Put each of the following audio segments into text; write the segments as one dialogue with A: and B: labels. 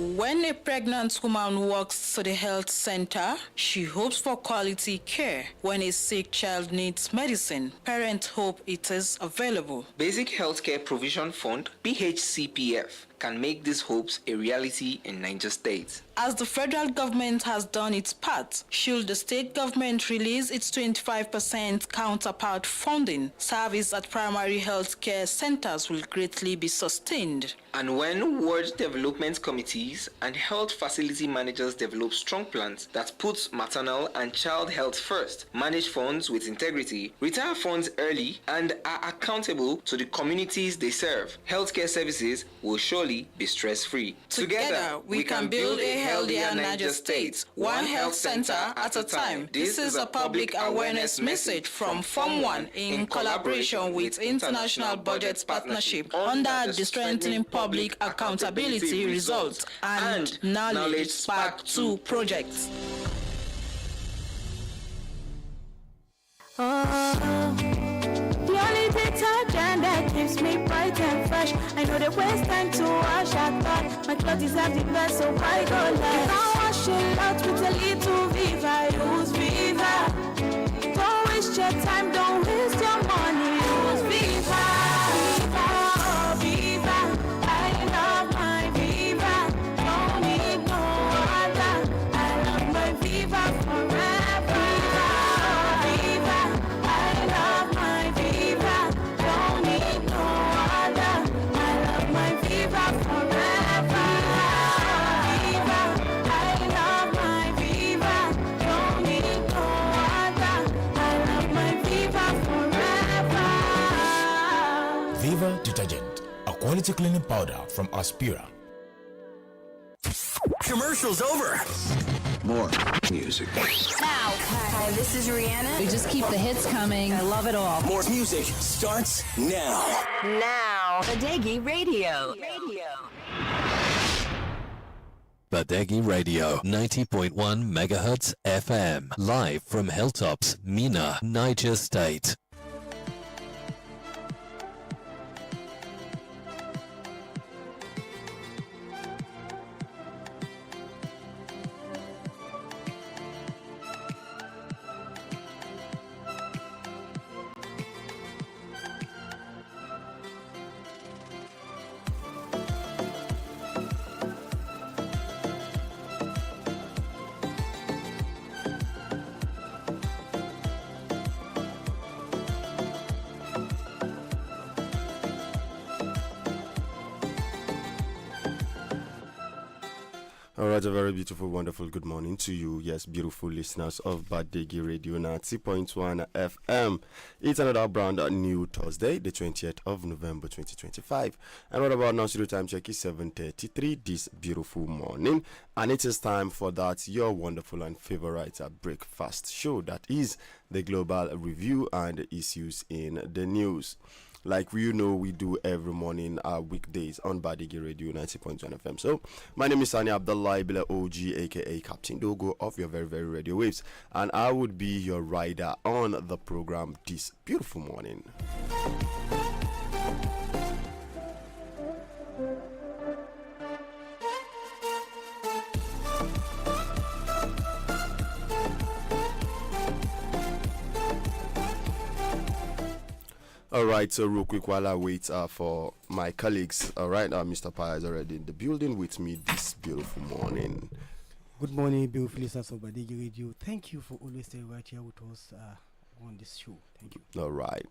A: When a pregnant woman walks to the health center, she hopes for quality care. When a sick child needs medicine, parents hope it is available.
B: Basic Healthcare Provision Fund, BHCPF, can make these hopes a reality in Niger State.
A: As the federal government has done its part, should the state government release its 25% counterpart funding, service at primary health care centers will greatly be sustained.
B: And when ward development committees and health facility managers develop strong plans that put maternal and child health first, manage funds with integrity, retire funds early, and are accountable to the communities they serve, healthcare services will surely be stress-free.
A: Together, we can build a healthier Niger State, one health center at a time. This is a public awareness message from Form 1 in collaboration with International Budget Partnership under the Strengthening Public Accountability Results and Knowledge Spark 2 projects.
C: The only detergent that keeps me bright and fresh. I know the waste time to wash. I thought my clothes have the best, so why go less? Now wash it out with a little Viva. Use Viva. Don't waste your time, don't waste your money. Use Viva. Viva, oh Viva. I love my Viva. Don't need no other. I love my Viva forever. Viva, I love my Viva. Don't need no other. I love my Viva forever. Viva, I love my Viva. Don't need no other. I love my Viva forever.
D: Viva detergent, a quality cleaning powder from Aspira.
E: Commercial's over.
F: More music.
G: Now, hi, this is Rihanna.
H: We just keep the hits coming. I love it all.
E: More music starts now.
G: Now, Badeggi Radio.
I: Badeggi Radio, 90.1 megahertz FM, live from Hilltops, Mina, Niger State.
J: Alright, a very beautiful, wonderful good morning to you, yes, beautiful listeners of Badeggi Radio 90.1 FM. It's another brand new Thursday, the 20th of November 2025. And right about now, studio time check is 7:33 this beautiful morning. And it is time for that, your wonderful and favorite breakfast show, that is the Global Review and the issues in the news. Like we do every morning, weekdays on Badeggi Radio 90.1 FM. So, my name is Sani Abdullah Ibile OG, aka Captain Dogo of your very, very radio waves. And I would be your rider on the program this beautiful morning. Alright, so real quick while I wait for my colleagues. Alright, Mr. Paya is already in the building with me this beautiful morning.
K: Good morning, beautiful listeners of Badeggi Radio. Thank you for always staying right here with us on this show. Thank you.
J: Alright.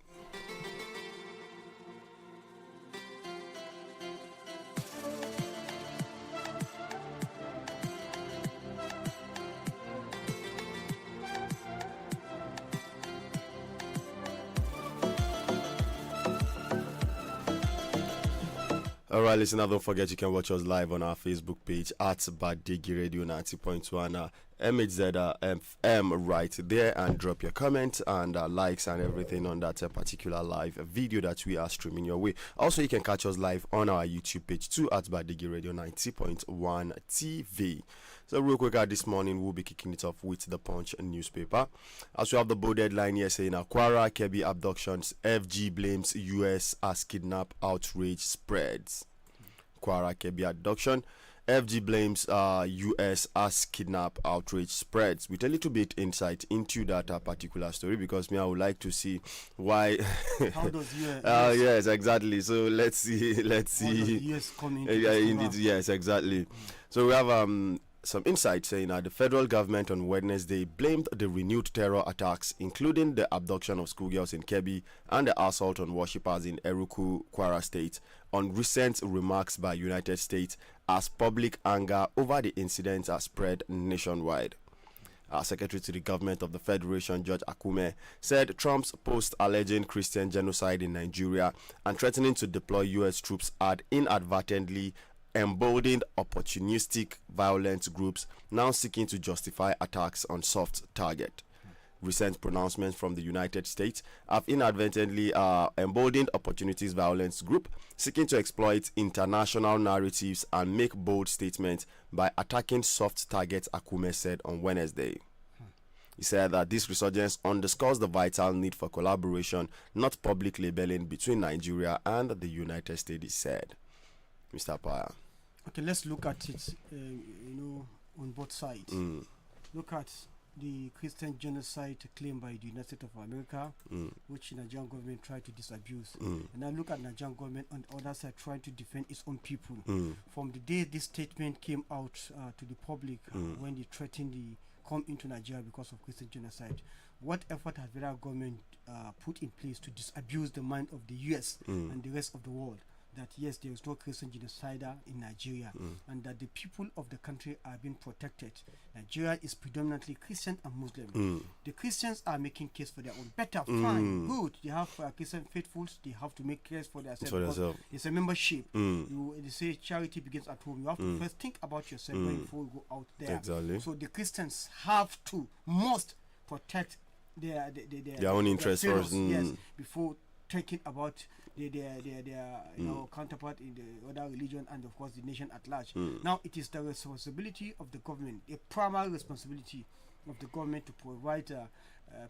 J: Alright, listener, don't forget you can watch us live on our Facebook page at Badeggi Radio 90.1 MHZ right there, and drop your comments and likes and everything on that particular live video that we are streaming your way. Also, you can catch us live on our YouTube page too at Badeggi Radio 90.1 TV. So real quick, this morning we'll be kicking it off with the Punch newspaper. As we have the bold headline here saying Akwara Kebbi abductions, FG blames US as kidnap outrage spreads. Kwara Kebbi abduction, FG blames US as kidnap outrage spreads. With a little bit insight into that particular story, because I would like to see why.
K: How does US?
J: Yes, exactly. So let's see.
K: How does US come into
J: indeed, yes, exactly. So we have some insight saying that the federal government on Wednesday blamed the renewed terror attacks, including the abduction of schoolgirls in Kebbi and the assault on worshippers in Eruku, Kwara State, on recent remarks by United States as public anger over the incidents are spread nationwide. Secretary to the government of the Federation, George Akume, said Trump's post alleging Christian genocide in Nigeria and threatening to deploy U.S. troops had inadvertently emboldened opportunistic violent groups now seeking to justify attacks on soft target. Recent pronouncements from the United States have inadvertently emboldened opportunities violence group seeking to exploit international narratives and make bold statements by attacking soft targets, Akume said on Wednesday. He said that this resurgence underscores the vital need for collaboration, not public labeling, between Nigeria and the United States, he said. Mr. Paya.
K: Okay, let's look at it, on both sides. Look at the Christian genocide claimed by the United States of America, which the Nigerian government tried to disabuse. And now look at the Nigerian government on the other side trying to defend its own people. From the day this statement came out to the public, when they threatened to come into Nigeria because of Christian genocide, what effort has the federal government put in place to disabuse the mind of the US and the rest of the world that yes, there is no Christian genocide in Nigeria, and that the people of the country are being protected. Nigeria is predominantly Christian and Muslim. The Christians are making case for their own. Better, fine, good. They have Christian faithfuls. They have to make case for themselves. It's a membership. They say charity begins at home. You have to first think about yourself before you go out there.
J: Exactly.
K: So the Christians must protect their
J: own interests first.
K: Yes, before thinking about their counterpart in the other religion and of course the nation at large. Now it is the responsibility of the government, a primary responsibility of the government to provide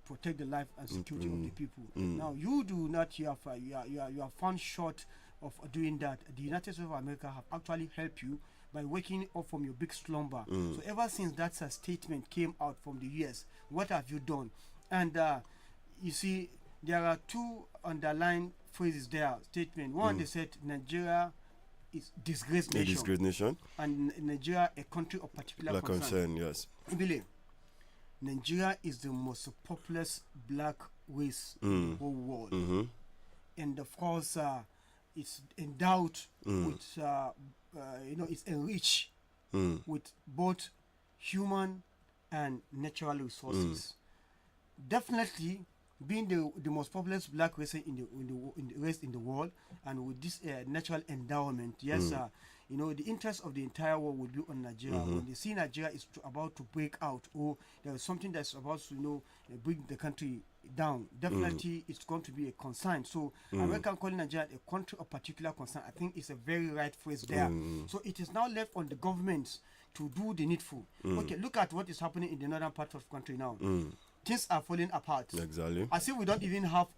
K: protect the life and security of the people. Now you do not, you are found short of doing that. The United States of America have actually helped you by waking up from your big slumber. So ever since that statement came out from the US, what have you done? And you see, there are two underlined phrases there, statement. One, they said Nigeria is disgraced nation.
J: A disgraced nation.
K: And Nigeria a country of particular concern.
J: Yes.
K: I believe Nigeria is the most populous black race in the whole world. And of course, it's endowed with, it's enriched with both human and natural resources. Definitely, being the most populous black race in the world, and with this natural endowment, yes, the interest of the entire world will be on Nigeria. When they see Nigeria is about to break out, or there is something that's about to bring the country down, definitely it's going to be a concern. So American calling Nigeria a country of particular concern, I think it's a very right phrase there. So it is now left on the governments to do the needful. Okay, look at what is happening in the northern part of the country now. Things are falling apart.
J: Exactly.
K: As if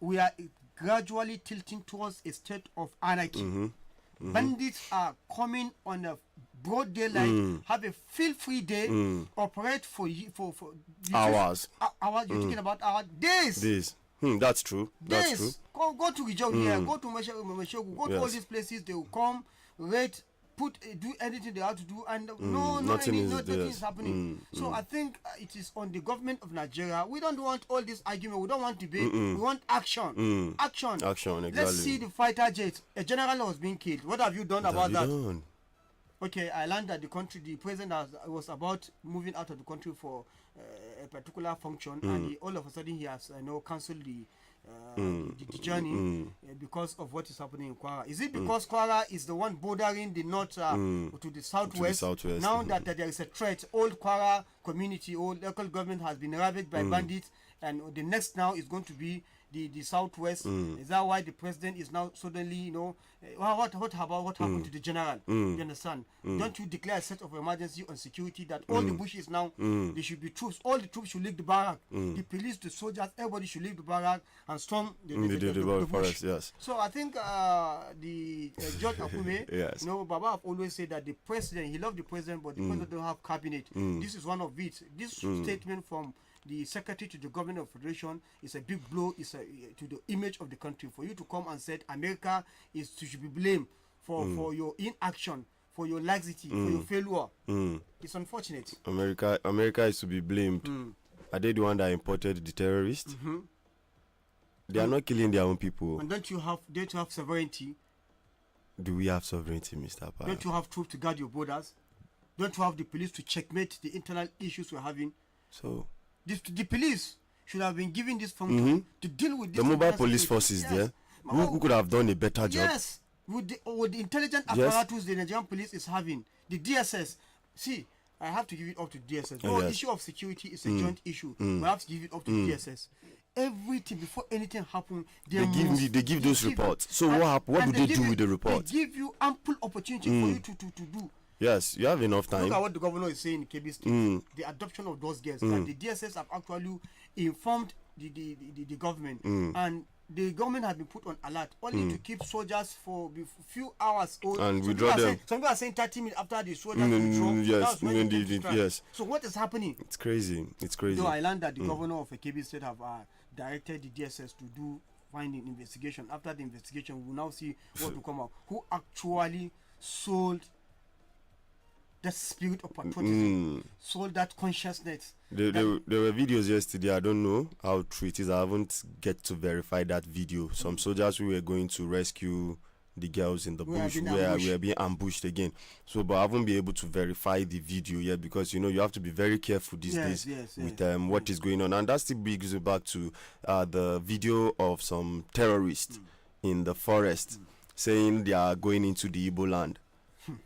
K: we are gradually tilting towards a state of anarchy. Bandits are coming on a broad daylight, have a feel-free day, operate for
J: hours.
K: Hours, you're talking about hours, days.
J: That's true. That's
K: days.
J: true.
K: Go to Rijau here, go to Meshogu, go to all these places, they will come, rate, do anything they have to do, and nothing is happening. So I think it is on the government of Nigeria. We don't want all this argument. We don't want debate. We want action. Action.
J: Exactly.
K: Let's see the fighter jet. A general was being killed. What have you done about that? Okay, I learned that the president was about moving out of the country for a particular function, and all of a sudden he has cancelled the journey because of what is happening in Kwara. Is it because Kwara is the one bordering the north to the southwest? Now that there is a threat, old Kwara community, old local government has been ravaged by bandits, and the next now is going to be the southwest? Is that why the president is now suddenly, what happened to the general? You understand? Don't you declare a set of emergency on security that all the bushes now, there should be troops, all the troops should leave the barrack, the police, the soldiers, everybody should leave the barrack and storm the bush.
J: Yes.
K: So I think the George Akume,
J: yes.
K: Baba have always said that the president, he loved the president, but the president don't have cabinet. This is one of it. This statement from the secretary to the government of federation is a big blow to the image of the country. For you to come and say America should be blamed for your inaction, for your laxity, for your failure, it's unfortunate.
J: America is to be blamed. Are they the one that imported the terrorists? They are not killing their own people.
K: And don't you have sovereignty?
J: Do we have sovereignty, Mr. Pa?
K: Don't you have troops to guard your borders? Don't you have the police to checkmate the internal issues we're having?
J: So
K: the police should have been given this function to deal with this.
J: The mobile police forces there, who could have done a better job.
K: Yes, with the intelligent apparatus the Nigerian police is having, the DSS. See, I have to give it up to DSS. The issue of security is a joint issue. We have to give it up to DSS. Everything before anything happens,
J: they give those reports. So what happened? What do they do with the report?
K: They give you ample opportunity for you to do.
J: Yes, you have enough time.
K: Look at what the governor is saying in KB State. The adoption of those girls. That the DSS have actually informed the government, and the government has been put on alert only to keep soldiers for a few hours.
J: And withdraw them.
K: Some people are saying 30 minutes after the soldiers withdraw.
J: Yes.
K: So what is happening?
J: It's crazy. Though
K: I learned that the governor of KB State have directed the DSS to do finding investigation. After the investigation, we will now see what will come out. Who actually sold that spirit of patriotism, sold that consciousness.
J: There were videos yesterday. I don't know how true it is. I haven't get to verify that video. Some soldiers who were going to rescue the girls in the bush where we are being ambushed again. So, but I haven't been able to verify the video yet because you have to be very careful these days with what is going on. And that still brings me back to the video of some terrorists in the forest saying they are going into the Igbo land.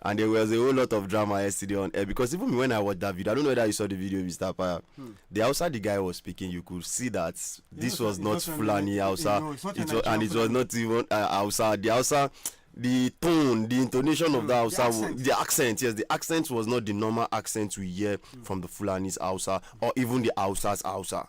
J: And there was a whole lot of drama yesterday on air because even when I watched that video, I don't know whether you saw the video, Mr. Paya. The Hausa the guy was speaking, you could see that this was not Fulani Hausa, and it was not even Hausa. The Hausa, the tone, the intonation of the Hausa, the accent was not the normal accent we hear from the Fulani's Hausa or even the Hausa's Hausa.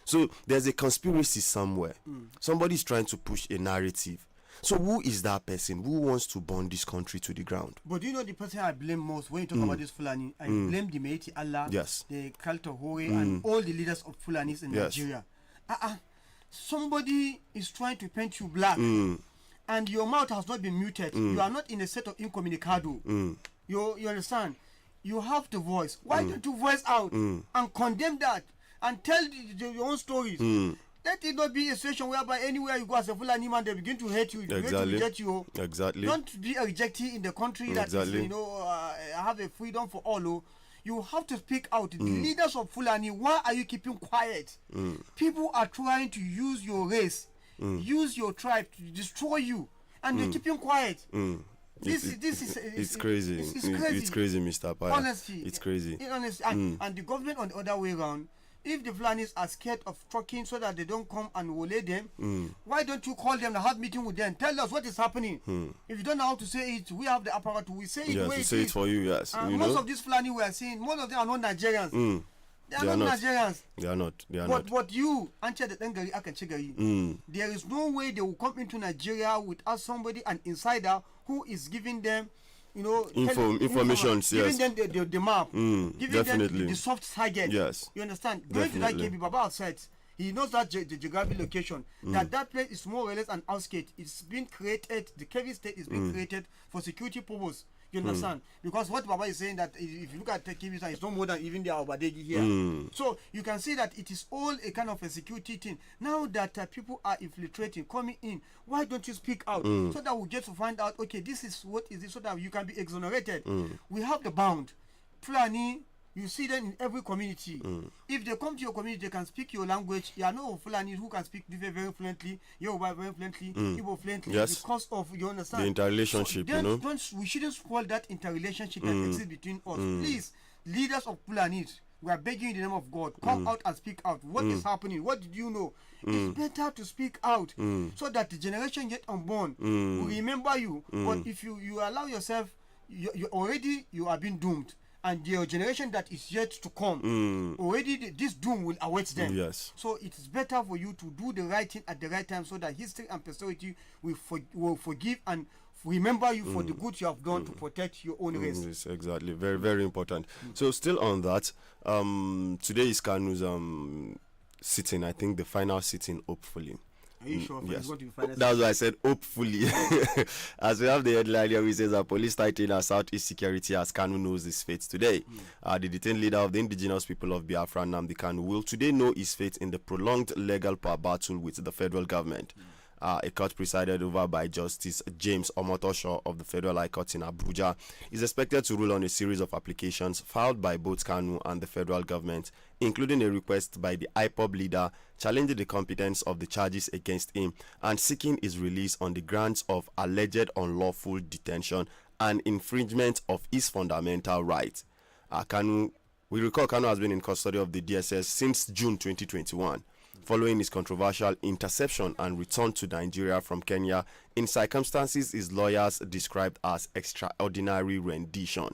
J: So there's a conspiracy somewhere. Somebody's trying to push a narrative. So who is that person who wants to burn this country to the ground?
K: But do you know the person I blame most when you talk about this Fulani? I blame the Meiti Allah, the Kalta Hore, and all the leaders of Fulanis in Nigeria. Somebody is trying to paint you black, and your mouth has not been muted. You are not in a state of incommunicado. You understand? You have the voice. Why don't you voice out and condemn that and tell your own stories? Let it not be a situation whereby anywhere you go as a Fulani man, they begin to hate you. They begin to reject you.
J: Exactly.
K: Don't be a rejectee in the country that is, have a freedom for all. You have to speak out. The leaders of Fulani, why are you keeping quiet? People are trying to use your race, use your tribe to destroy you, and they're keeping quiet.
J: It's crazy. It's crazy, Mr. Paya.
K: Honestly,
J: it's crazy.
K: And the government on the other way around. If the Fulanis are scared of trucking so that they don't come and wole them, why don't you call them and have meeting with them? Tell us what is happening. If you don't know how to say it, we have the apparatus. We say it the way it is.
J: Say it for you, yes.
K: Most of these Fulani we are seeing, most of them are not Nigerians. They are not Nigerians.
J: They are not.
K: But you, Anche the Tengari Akanchegari, there is no way they will come into Nigeria without somebody, an insider, who is giving them
J: information,
K: giving them the map, giving them the soft target.
J: Yes.
K: You understand? Going to that KB, Baba said he knows that the geographic location, that place is more or less an outskirts. It's been created, the KB state is being created for security purpose. You understand? Because what Baba is saying that if you look at KB state, it's no more than even the Badeggi here. So you can see that it is all a kind of a security thing. Now that people are infiltrating, coming in, why don't you speak out so that we get to find out, okay, this is what is it, so that you can be exonerated. We have the bound. Fulani, you see them in every community. If they come to your community, they can speak your language. You are no Fulani who can speak very fluently, Yoruba very fluently, Igbo fluently, because of, you understand,
J: the interrelationship.
K: So we shouldn't spoil that interrelationship that exists between us. Please, leaders of Fulani, We are begging in the name of God. Come out and speak out. What is happening? What did you know? It's better to speak out so that the generation yet unborn will remember you. But if you allow yourself, you are being doomed. And your generation that is yet to come, already this doom will await them.
J: Yes.
K: So it is better for you to do the right thing at the right time so that history and posterity will forgive and remember you for the good you have done to protect your own race.
J: Yes, exactly. Very, very important. So still on that, today is Kanu's sitting, I think the final sitting, hopefully.
K: Are you sure?
J: Yes.
K: That's
J: why I said hopefully. As we have the headline here, we says that police tighten our Southeast security as Kanu knows his fate today. The detained leader of the indigenous people of Biafra, Nnamdi Kanu, will today know his fate in the prolonged legal power battle with the federal government. A court presided over by Justice James Omotosho of the Federal High Court in Abuja is expected to rule on a series of applications filed by both Kanu and the federal government, including a request by the IPOB leader challenging the competence of the charges against him and seeking his release on the grounds of alleged unlawful detention and infringement of his fundamental rights. We recall Kanu has been in custody of the DSS since June 2021. Following his controversial interception and return to Nigeria from Kenya in circumstances his lawyers described as extraordinary rendition.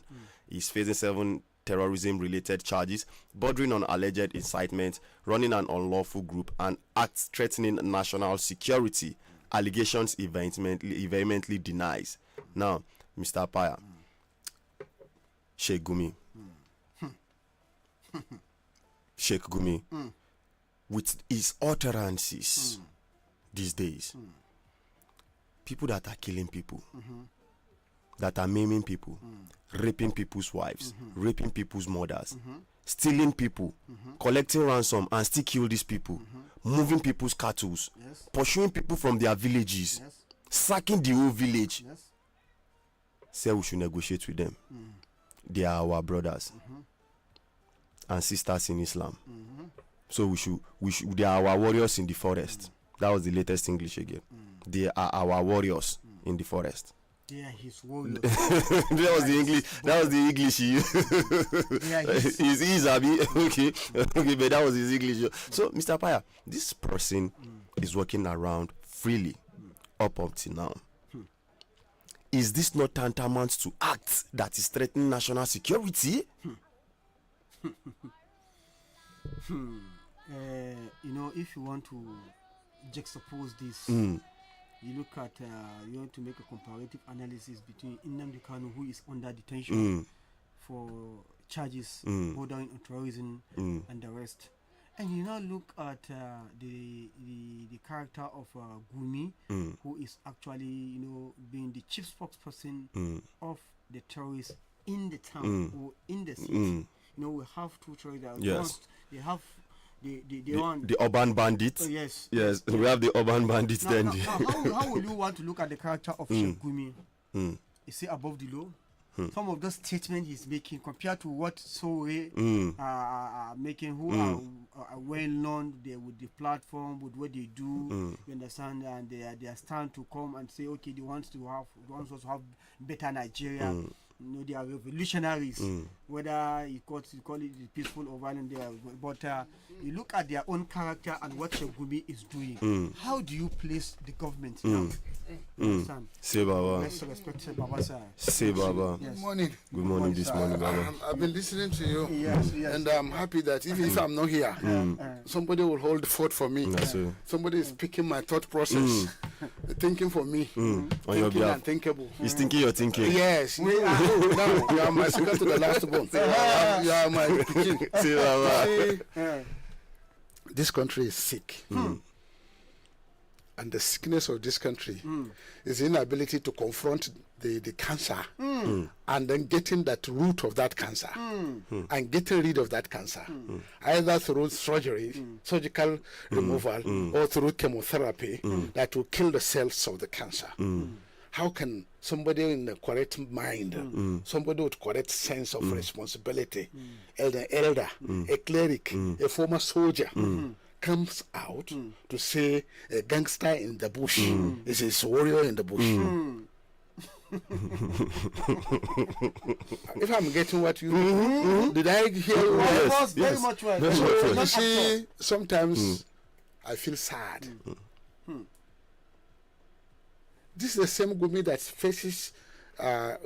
J: He's facing 7 terrorism-related charges bordering on alleged incitement, running an unlawful group, and acts threatening national security. Allegations he vehemently denies. Now, Mr. Paya, Sheikh Gumi, with his utterances these days, people that are killing people, that are maiming people, raping people's wives, raping people's mothers, stealing people, collecting ransom and still kill these people, moving people's cattle, pursuing people from their villages, sacking the whole village. Say we should negotiate with them. They are our brothers and sisters in Islam. So we should they are our warriors in the forest. That was the latest English again. They are our warriors in the forest.
K: They are his warriors.
J: That was the English he used. He's okay, but that was his English. So, Mr. Paya, this person is walking around freely up until now. Is this not tantamount to acts that is threatening national security?
K: If you want to juxtapose this, you look at, you want to make a comparative analysis between Nnamdi Kanu, who is under detention for charges bordering on terrorism and the rest, and you now look at the character of Gumi, who is actually being the chief spokesperson of the terrorists in the town or in the city. We have two terrorists.
J: Yes.
K: They have
J: the urban bandits.
K: Yes.
J: We have the urban bandits.
K: Now, how will you want to look at the character of Sheikh Gumi? Is he above the law? Some of those statements he's making compared to what Sowe are making, who are well known with the platform, with what they do, you understand, and they are stand to come and say, okay, they want us to have better Nigeria. They are revolutionaries, whether you call it peaceful or violent, but you look at their own character and what Sheikh Gumi is doing. How do you place the government now?
J: Say Baba.
K: Let's respect Baba, sir.
J: Say Baba.
K: Yes.
L: Good morning.
J: Good morning this morning, Baba.
L: I've been listening to you, and I'm happy that if I'm not here, somebody will hold the fort for me. Somebody is picking my thought process, thinking for me,
J: on your behalf.
L: Unthinkable.
J: He's thinking you're thinking.
L: Yes. No, you are my second to the last one. You are my picking.
J: Say Baba.
L: This country is sick. And the sickness of this country is the inability to confront the cancer and then getting that root of that cancer and getting rid of that cancer, either through surgery, surgical removal, or through chemotherapy that will kill the cells of the cancer. How can somebody in the correct mind, somebody with correct sense of responsibility, elder, a cleric, a former soldier, comes out to say a gangster in the bush is his warrior in the bush? If I'm getting what you did, I hear you?
K: Yes, very much right.
L: So you see, sometimes I feel sad. This is the same Gumi that faces fly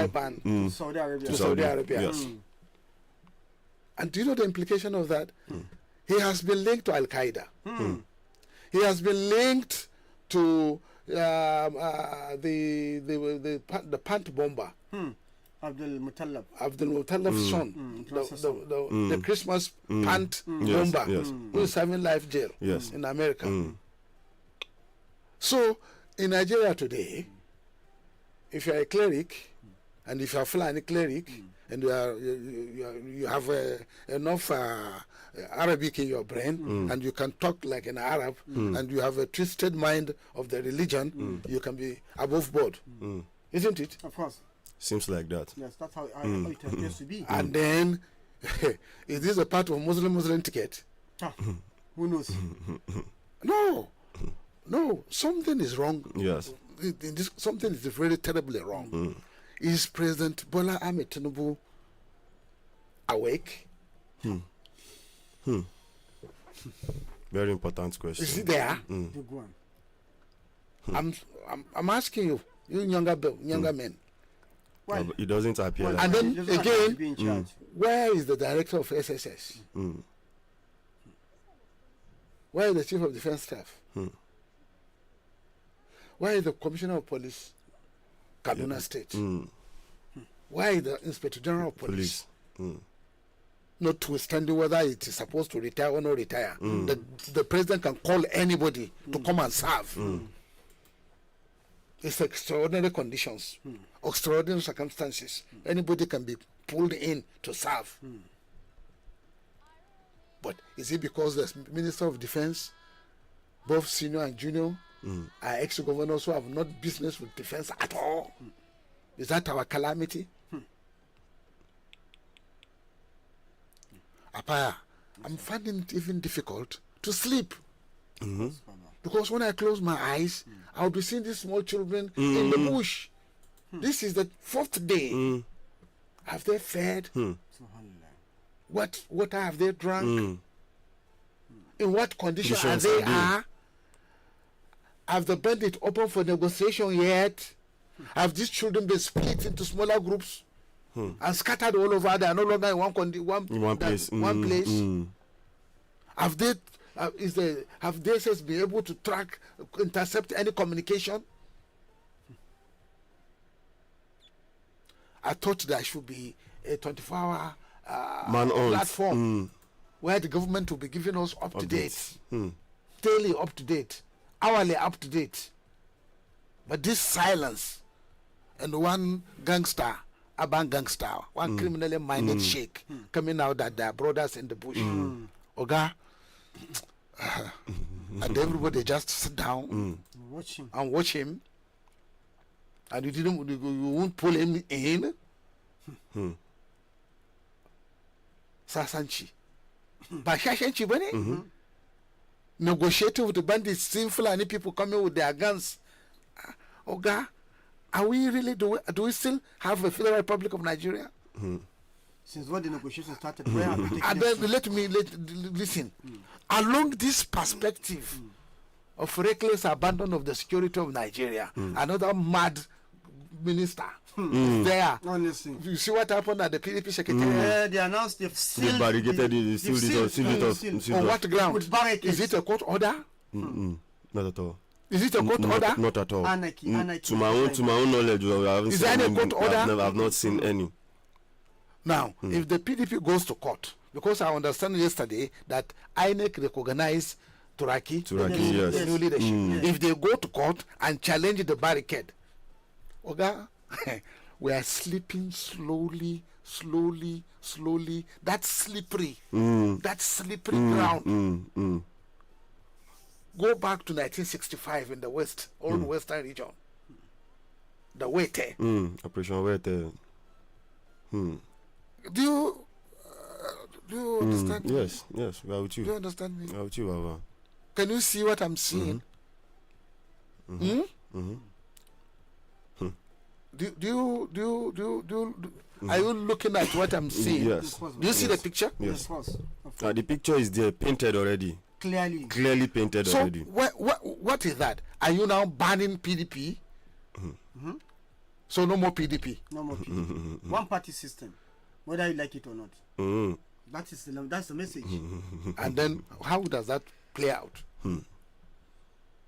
L: ban
K: to Saudi Arabia.
L: To Saudi Arabia.
J: Yes.
L: And do you know the implication of that? He has been linked to Al Qaeda. He has been linked to the pant bomber.
K: Abdul
L: Mutallab's son, the Christmas pant bomber, who is serving life jail in America. So, in Nigeria today, if you are a cleric, and if you are a Fulani cleric, and you have enough Arabic in your brain, and you can talk like an Arab, and you have a twisted mind of the religion, you can be above board, isn't it?
K: Of course.
J: Seems like that.
K: Yes, that's how it appears to be.
L: And then, is this a part of Muslim ticket?
K: Who knows?
L: No, something is wrong.
J: Yes.
L: Something is very terribly wrong. Is President Bola Ahmed Tinubu awake?
J: Very important question.
L: Is he there?
K: Good one.
L: I'm asking you younger men.
J: Well, it doesn't appear like
L: and
J: that.
L: then again, where is the director of SSS? Where is the chief of defense staff? Where is the commissioner of police, Kaduna State? Where is the inspector general of police? Notwithstanding whether it is supposed to retire or not retire, the president can call anybody to come and serve. It's extraordinary conditions, extraordinary circumstances. Anybody can be pulled in to serve. But is it because the Minister of Defense, both senior and junior, are ex-governors who have not business with defense at all? Is that our calamity? Apaya, I'm finding it even difficult to sleep. Because when I close my eyes, I'll be seeing these small children in the bush. This is the 4th day. Have they fed? What water have they drunk? In what condition are they are? Have the bandit open for negotiation yet? Have these children been split into smaller groups and scattered all over? They are no longer in one place. Have they? Have DSS been able to track, intercept any communication? I thought there should be a 24-hour platform where the government will be giving us up to date, daily up to date, hourly up to date. But this silence, and one gangster, urban gangster, one criminally minded sheikh coming out that they are brothers in the bush. Oga, and everybody just sit down and watch him, and you won't pull him in. Sasanchi, but Shashanchi, bunny, negotiating with the bandits, sinful and people coming with their guns. Oga, are we really do we still have a Federal Republic of Nigeria?
K: Since when the negotiations started, where have we
L: and then listen. Along this perspective of reckless abandon of the security of Nigeria, another mad minister is there.
K: Honestly,
L: you see what happened at the PDP secretariat?
K: They announced they've sealed.
J: They barricaded it. Sealed
L: on what ground?
K: With barricades.
L: Is it a court order?
J: Not at all.
L: Is it a court order?
J: Not at all.
K: Anarchy.
J: To my own knowledge, I haven't
L: is
J: seen
L: there
J: any
L: a court order?
J: I've not seen any.
L: Now, if the PDP goes to court, because I understand yesterday that INEC recognized Turaki,
J: yes.
L: the new leadership. If they go to court and challenge the barricade, Oga, we are sleeping slowly. That's slippery. That's slippery ground. Go back to 1965 in the West, old Western region. The Wete.
J: Operation Wete.
L: Do you understand me?
J: Yes, we are with you.
L: Do you understand me?
J: We are with you, Baba.
L: Can you see what I'm seeing? are you looking at what I'm seeing?
J: Yes.
L: Do you see the picture?
J: Yes.
K: Of course.
J: The picture is there, painted already.
K: Clearly
J: painted
L: so
J: already.
L: What is that? Are you now banning PDP?
K: Mm-hmm.
L: So no more PDP.
K: No more PDP. One party system, whether you like it or not. That's the message.
L: And then how does that play out?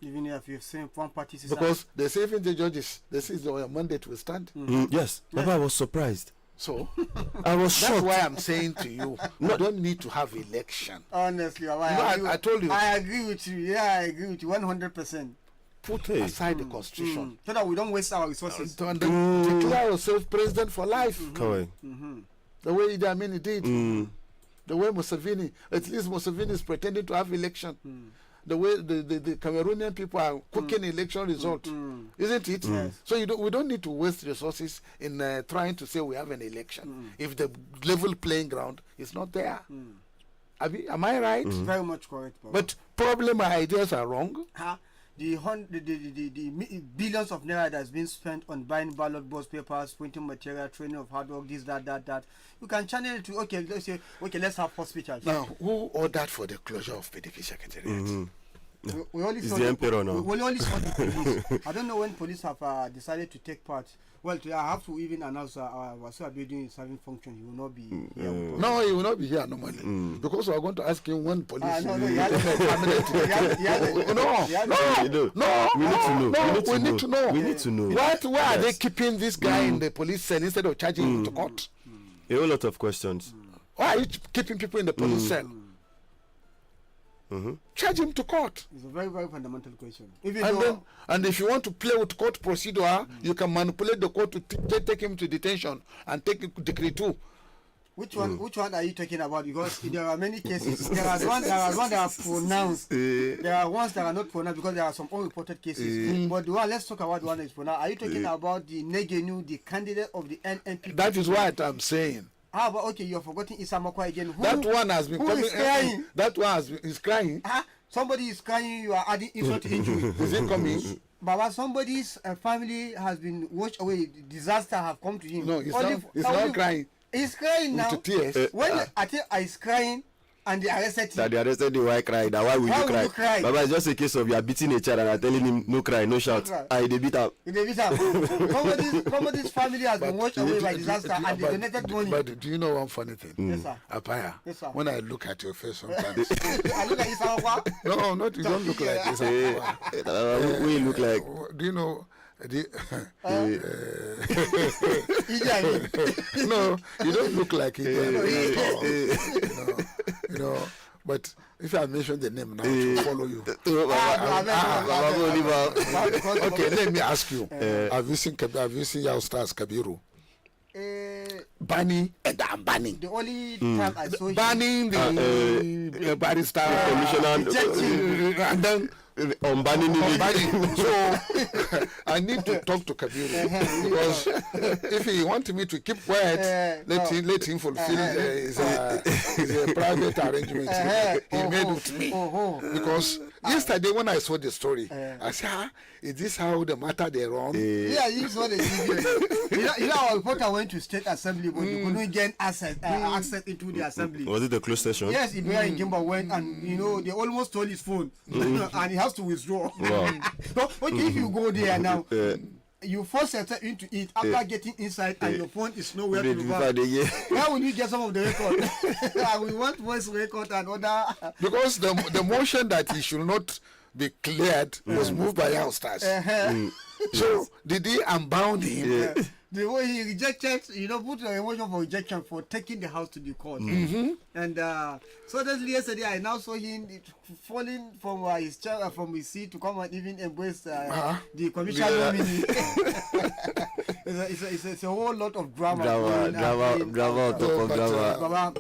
K: Even if you're saying one party system,
L: because they say even the judges, they say your mandate will stand.
J: Yes. Baba, I was surprised.
L: So
J: I was shocked.
L: That's why I'm saying to you, you don't need to have election.
K: Honestly,
L: I told you.
K: I agree with you. Yeah, I agree with you 100%.
L: Put aside the constitution
K: so that we don't waste our resources.
L: To declare yourself president for life.
J: Correct.
L: The way Idi Amin did. The way Museveni, at least Museveni is pretending to have election. The way the Cameroonian people are cooking election result, isn't it?
K: Yes.
L: So we don't need to waste resources in trying to say we have an election if the level playing ground is not there. Am I right?
K: Very much correct, Baba.
L: But probably my ideas are wrong.
K: The billions of naira that's been spent on buying ballot box papers, printing material, training of hard work, this, that. You can channel it to, let's have hospitals.
L: Now, who ordered for the closure of PDP secretariat?
K: We only saw
J: the emperor now.
K: We only saw the police. I don't know when police have decided to take part. Well, I have to even announce Wasu Abiodun is having function. He will not be here.
L: No, he will not be here normally. Because we are going to ask him when police.
J: No. We need to know. We need to know.
L: Why are they keeping this guy in the police cell instead of charging him to court?
J: A whole lot of questions.
L: Why are you keeping people in the police cell? Charge him to court.
K: It's a very, very fundamental question.
L: And if you want to play with court procedure, you can manipulate the court to take him to detention and take decree 2.
K: Which one are you talking about? Because there are many cases. There are ones that are pronounced. There are ones that are not pronounced because there are some unreported cases. But let's talk about the one that is pronounced. Are you talking about the Negenu, the candidate of the NNP?
L: That is what I'm saying.
K: But okay, you're forgetting Isamakwa again.
L: That one has been coming.
K: Is crying?
L: That one is crying.
K: Somebody is crying. You are adding insult to injury.
L: Is it coming?
K: Baba, somebody's family has been washed away. Disaster have come to him.
L: No, he's not crying.
K: He's crying now.
L: With tears.
K: When I think he's crying and they arrested him.
J: That they arrested him, why cry? Now why would you cry? Baba, it's just a case of you are beating a child and are telling him no cry, no shout. They beat up.
K: Somebody's family has been washed away by disaster and they donated money.
L: But do you know one funny thing?
K: Yes, sir.
L: Apaya,
K: yes, sir.
L: when I look at your face sometimes.
K: I look at Isawa.
L: No, not you don't look like Isawa.
J: We look like.
L: Do you know?
K: No,
L: you don't look like it. But if I mention the name now, to follow you. Okay, let me ask you. Have you seen your stars Kabiru? Banning and I'm banning.
K: The only time I saw
L: banning the barrister
J: commissioner
L: and then
J: banning.
L: So I need to talk to Kabiru because if he wants me to keep quiet, let him fulfill his private arrangement he made with me. Because yesterday when I saw the story, I said, is this how the matter they run?
K: Yeah, you saw the video. You know, our reporter went to State Assembly, but you couldn't get access into the assembly.
J: Was it the closed session?
K: Yes, Ibrahim Kimba went and they almost stole his phone and he has to withdraw.
J: Wow.
K: So, okay, if you go there now, you force yourself into it after getting inside and your phone is nowhere to record. How will you get some of the record? We want voice record and other.
L: Because the motion that he should not be cleared was moved by youngsters. So did he unbound him?
K: The way he rejected, put a motion for rejection for taking the house to the court. And suddenly yesterday I now saw him falling from his chair, from his seat to come and even embrace the commission nominee. It's a whole lot of drama.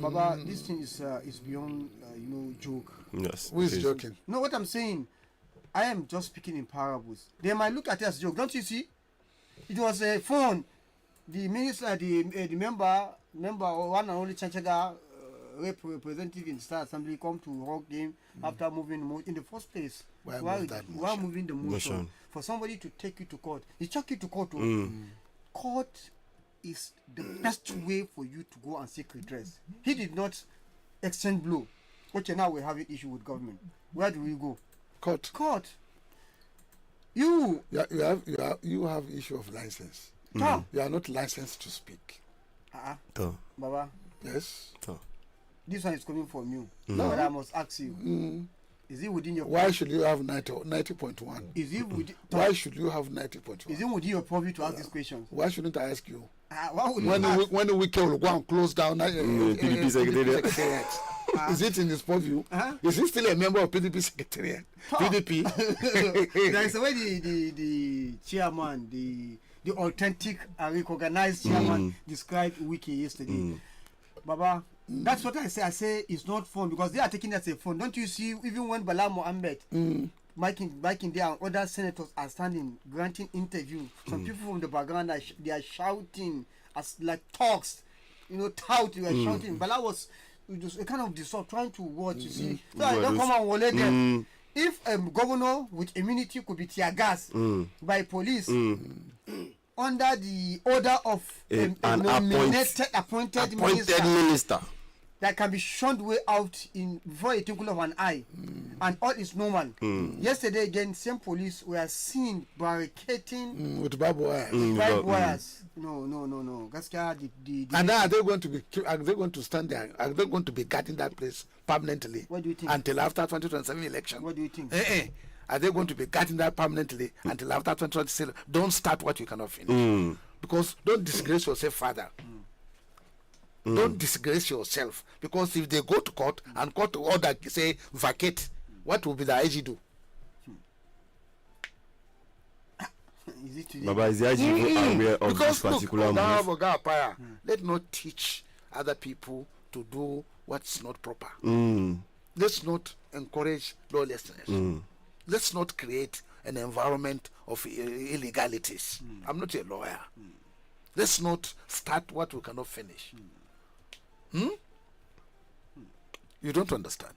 K: Baba, this thing is beyond joke.
J: Yes.
L: Who is joking?
K: No, what I'm saying, I am just speaking in parables. They might look at it as a joke, don't you see? It was a phone. The minister, the member, one and only Chanchaga representative in the State Assembly come to hug him after moving in the first place. Why moving the motion? For somebody to take you to court. He took you to court. court is the best way for you to go and seek redress. He did not exchange blow. Okay, now we're having issue with government. Where do we go? Court. You
L: have issue of license. You are not licensed to speak.
K: Baba.
L: Yes.
K: This one is coming from you. But I must ask you. Is it within your
L: Why should you have 90.1?
K: Is it within
L: Why should you have 90.1?
K: Is it within your purview to ask these questions?
L: Why shouldn't I ask you?
K: When
L: the weekend will go and close down PDP Secretariat. Is it in his purview? Is he still a member of PDP Secretariat? PDP?
K: There is a way the chairman, the authentic and recognized chairman described Wiki yesterday. Baba, that's what I say. I say it's not fun because they are taking that as a fun. Don't you see? Even when Bala Mohammed, back in there, and other senators are standing granting interview. Some people from the background they are shouting as like talks, tout. You are shouting. Bala was just a kind of disrupt, trying to watch. You see, so I don't come and wallet them. If a governor with immunity could be tear gas by police. Under the order of
J: an
K: appointed minister that can be shunned way out before a twinkle of an eye, and all is normal. Yesterday again, same police were seen barricading
L: with barbed wires.
K: No.
L: And now are they going to stand there? Are they going to be guarding that place permanently?
K: What do you think?
L: Until after 2027 election?
K: What do you think?
L: Are they going to be guarding that permanently until after 2027? Don't start what you cannot finish. Because don't disgrace yourself, Father. Don't disgrace yourself. Because if they go to court and court order say vacate, what will be the IG do?
K: Is it today?
J: Baba, is the IG aware of this particular move?
L: Let's not teach other people to do what's not proper. Let's not encourage lawlessness. Let's not create an environment of illegalities. I'm not a lawyer. Let's not start what we cannot finish. You don't understand.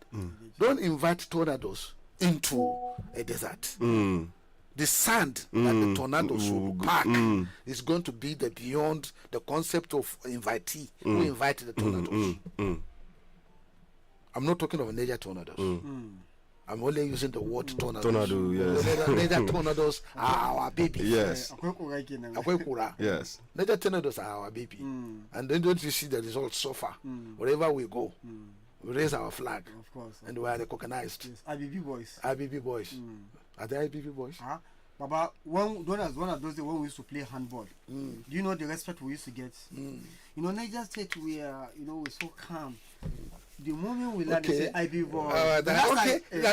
L: Don't invite tornadoes into a desert. The sand that the tornadoes will pack is going to be beyond the concept of invitee who invited the tornadoes. I'm not talking of major tornadoes. I'm only using the word tornadoes.
J: Tornado, yes.
L: Major tornados are our baby.
J: Yes.
L: Yes. Major tornadoes are our baby. And then don't you see the results so far? Wherever we go, we raise our flag.
K: Of course.
L: And we are recognized.
K: Yes. IBB boys.
L: IBB boys. Are they IBB boys?
K: Baba, one of those days when we used to play handball, do you know the respect we used to get? Niger State, we're so calm. The moment we learn to say IBB boys,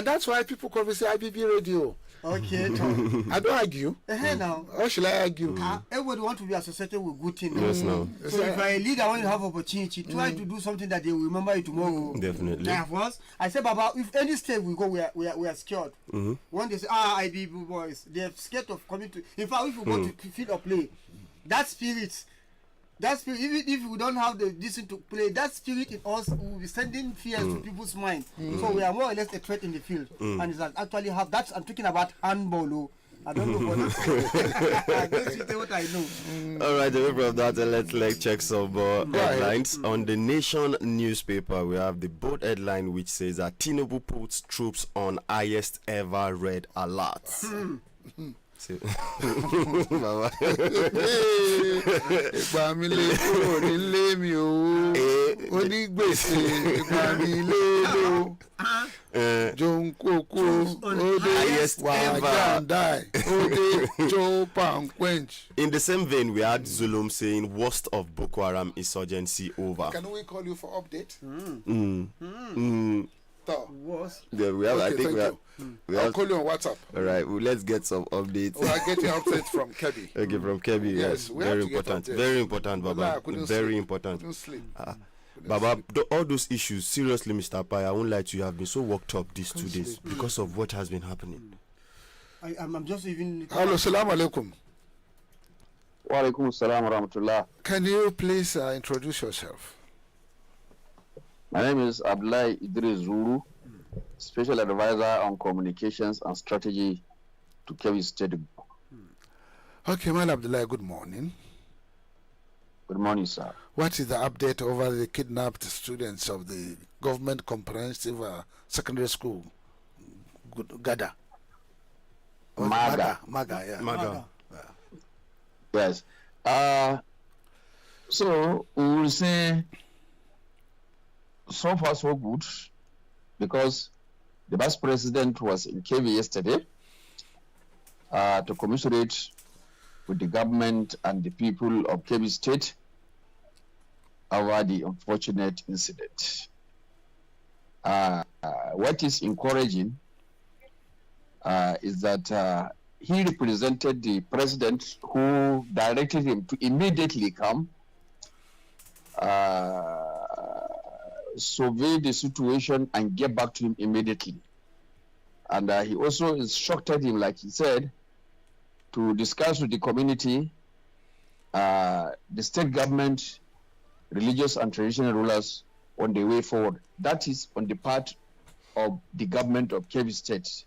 L: that's why people call me say IBB radio.
K: Okay,
L: I don't argue.
K: Now,
L: how should I argue?
K: Everybody want to be associated with good things.
J: Yes, no.
K: So if I lead, I want to have opportunity. Try to do something that they will remember you tomorrow.
J: Definitely.
K: I said, Baba, if any state we go, we are scared. When they say, IBB boys, they're scared of coming to. In fact, if you go to field or play, that spirit, even if we don't have the decent to play, that spirit in us will be sending fears to people's mind. So we are more or less a threat in the field. And it's actually have that. I'm talking about handball. I don't know what what I know.
J: All right, away from that, let's check some headlines. On the Nation newspaper, we have the bold headline which says that Tinubu puts troops on highest ever red alert. In the same vein, we had Zulum saying worst of Boko Haram insurgency over.
L: Can we call you for update?
J: Yeah, we have.
L: Okay,
J: I think we have.
L: I'll call you on WhatsApp.
J: All right, well, let's get some updates.
L: We are getting updates from Kebbi.
J: Okay, from Kebbi.
L: Yes,
J: very important. Very important, Baba. Very important. Baba, all those issues, seriously, Mr. Pai, I won't lie to you, have been so worked up these 2 days because of what has been happening.
K: I'm just even.
L: Hello, salam alaikum.
M: Wa alaikum salam wa rahmatullah.
L: Can you please introduce yourself?
M: My name is Abdullahi Idris Zuru, Special Advisor on Communications and Strategy to Kebbi State.
L: Okay, man, Abdullahi, good morning.
M: Good morning, sir.
L: What is the update over the kidnapped students of the government comprehensive secondary school, GADA?
M: Maga.
L: Yeah.
J: Maga.
M: Yes. So we will say so far so good, because the vice president was in Kebbi yesterday to commiserate with the government and the people of Kebbi State over the unfortunate incident. What is encouraging is that he represented the president, who directed him to immediately come, survey the situation and get back to him immediately. And he also instructed him, like he said, to discuss with the community, the state government, religious and traditional rulers on the way forward. That is on the part of the government of Kebbi State.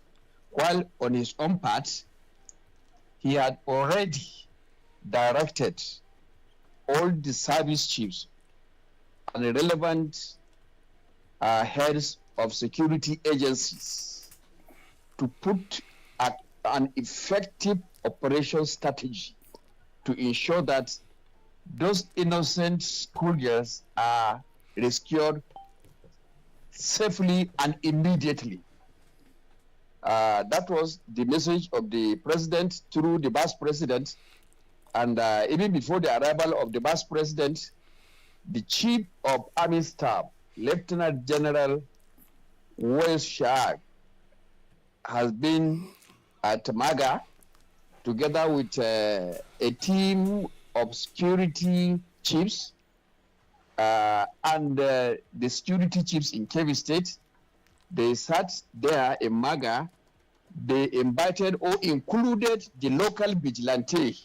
M: While on his own part, he had already directed all the service chiefs and the relevant heads of security agencies to put an effective operation strategy to ensure that those innocent schoolgirls are rescued safely and immediately. That was the message of the president through the vice president. And even before the arrival of the vice president, the chief of army staff, Lieutenant General Wes Shag, has been at Maga together with a team of security chiefs and the security chiefs in Kebbi State. They sat there in Maga. They invited or included the local vigilante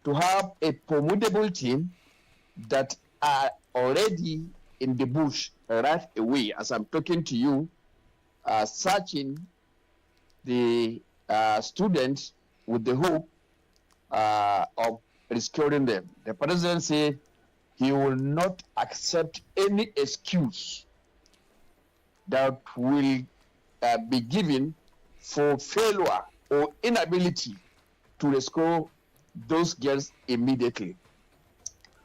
M: to have a formidable team that are already in the bush right away as I'm talking to you, searching the students with the hope of rescuing them. The president said he will not accept any excuse that will be given for failure or inability to rescue those girls immediately.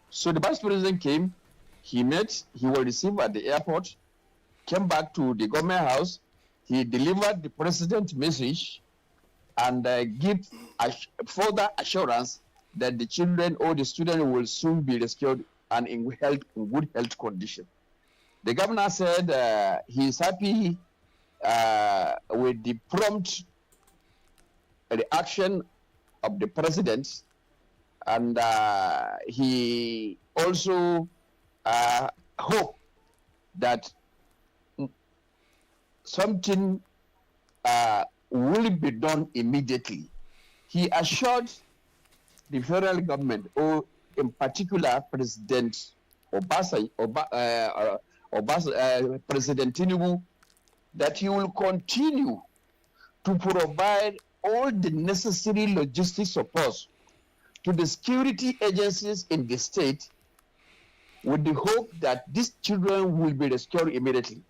M: So the vice president came, he met, he was received at the airport, came back to the government house, he delivered the president's message and give further assurance that the children or the students will soon be rescued and in good health condition. The governor said he is happy with the prompt reaction of the president, and he also hope that something will be done immediately. He assured the federal government, or in particular President President Tinubu, that he will continue to provide all the necessary logistic support to the security agencies in the state, with the hope that these children will be rescued immediately.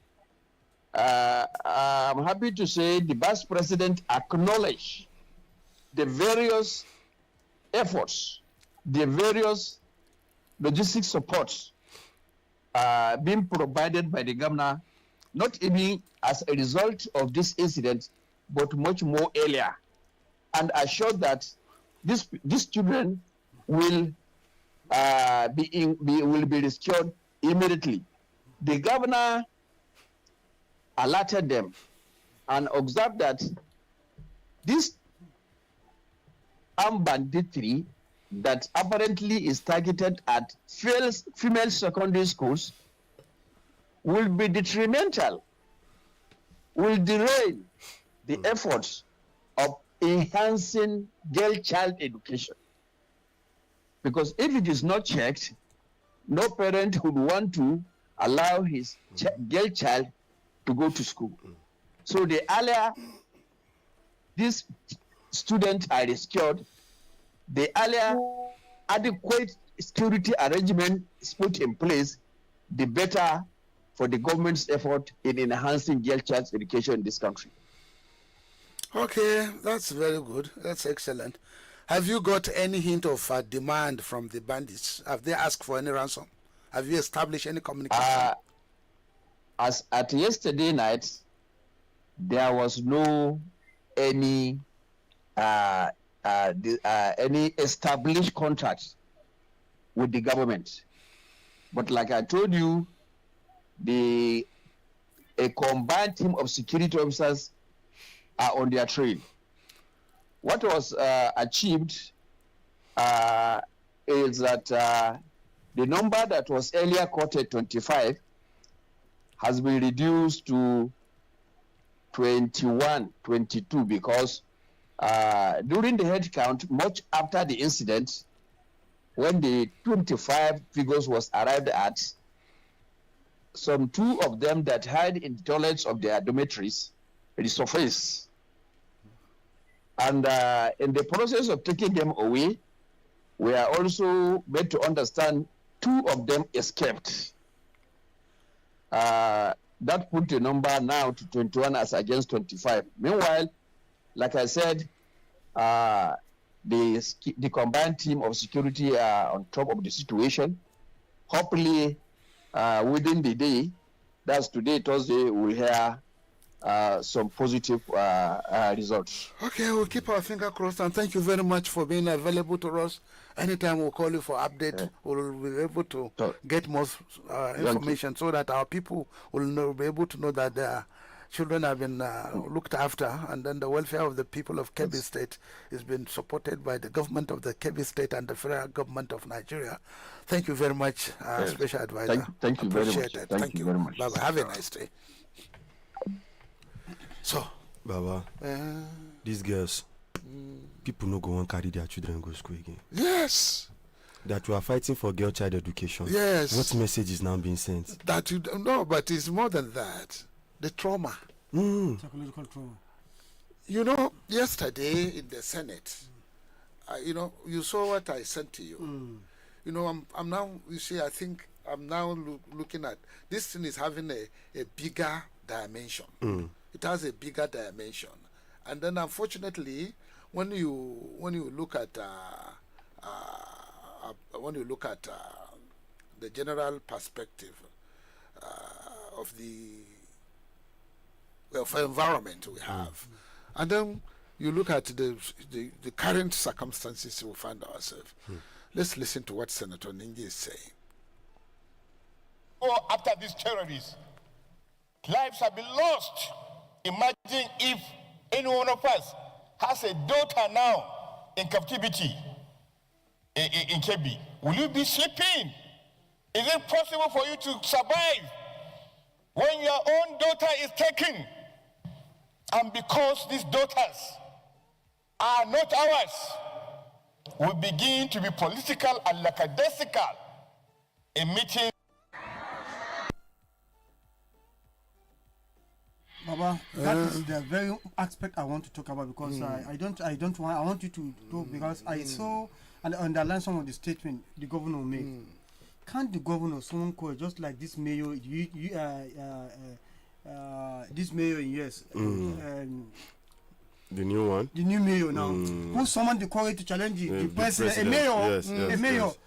M: I'm happy to say the vice president acknowledged the various efforts, the various logistic supports being provided by the governor, not even as a result of this incident, but much more earlier, and assured that these children will be rescued immediately. The governor alerted them and observed that this armed banditry that apparently is targeted at female secondary schools will be detrimental, will derail the efforts of enhancing girl-child education. Because if it is not checked, no parent would want to allow his girl child to go to school. So the earlier these students are rescued, the earlier adequate security arrangement is put in place, the better for the government's effort in enhancing girl child education in this country.
L: Okay, that's very good. That's excellent. Have you got any hint of demand from the bandits? Have they asked for any ransom? Have you established any communication?
M: As at yesterday night, there was no any established contract with the government. But like I told you, a combined team of security officers are on their trail. What was achieved is that the number that was earlier quoted, 25, has been reduced to 21, 22, because during the head count, much after the incident, when the 25 figures was arrived at, some 2 of them that hide in the toilets of their dormitories resurfaced. And in the process of taking them away, we are also made to understand 2 of them escaped. That put the number now to 21 as against 25. Meanwhile, like I said, the combined team of security are on top of the situation. Hopefully, within the day, that's today, Thursday, we'll hear some positive results.
L: Okay, we'll keep our finger crossed, and thank you very much for being available to us. Anytime we'll call you for update, we'll be able to get more information so that our people will be able to know that their children have been looked after, and then the welfare of the people of Kebbi State is being supported by the government of the Kebbi State and the federal government of Nigeria. Thank you very much, Special Advisor.
M: Thank you very much.
L: Appreciate it. Thank you very much. Baba, have a nice day. So,
J: Baba, these girls, people no go and carry their children go school again.
L: Yes.
J: That you are fighting for girl child education.
L: Yes.
J: What message is now being sent?
L: That you don't know, but it's more than that. The trauma.
K: Psychological trauma.
L: You know, yesterday in the Senate, you saw what I sent to you. You know, I'm now, you see, I think I'm now looking at, this thing is having a bigger dimension. It has a bigger dimension. And then unfortunately, when you look at the general perspective of the environment we have, and then you look at the current circumstances we find ourselves. Let's listen to what Senator Ningi is saying.
N: Go after these terrorists. Lives have been lost. Imagine if any one of us has a daughter now in captivity in Kebbi. Will you be sleeping? Is it possible for you to survive when your own daughter is taken? And because these daughters are not ours, we begin to be political and lackadaisical in meeting.
K: Baba, that is the very aspect I want to talk about, because I want you to talk, because I saw and underline some of the statement the governor made. Can't the governor, someone call just like this mayor, this mayor in US,
J: the new one,
K: the new mayor now, who summoned the courage to challenge the president, a mayor. Yes.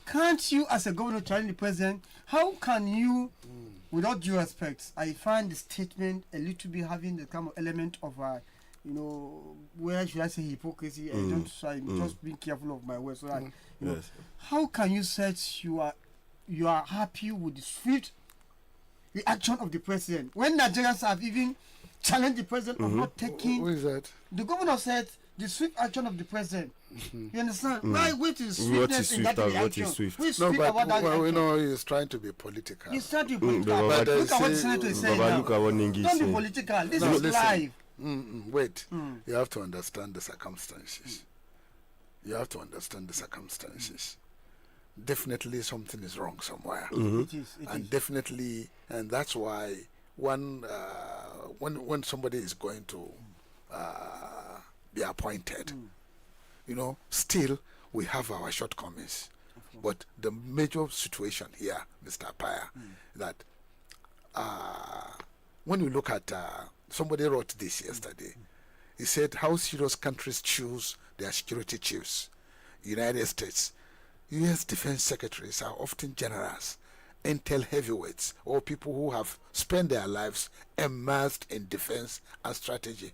K: Can't you, as a governor, challenge the president? How can you? Without due respect, I find the statement a little bit having the kind of element of, where should I say hypocrisy? I'm just being careful of my words. So that, how can you say you are happy with the swift reaction of the president when Nigerians have even challenged the president of not taking?
L: What is that?
K: The governor said the swift action of the president. You understand? Why wait is swiftness in that reaction?
J: What is swift?
L: He's trying to be political.
K: He's trying to be political. But look at what the senator is saying now. Don't be political. This is live.
L: Wait. You have to understand the circumstances. Definitely something is wrong somewhere.
K: It is.
L: Definitely, and that's why when somebody is going to be appointed, still we have our shortcomings. But the major situation here, Mr. Apaya, that when you look at, somebody wrote this yesterday, he said how serious countries choose their security chiefs. United States, U.S. defense secretaries are often generals, intel heavyweights, or people who have spent their lives immersed in defense and strategy.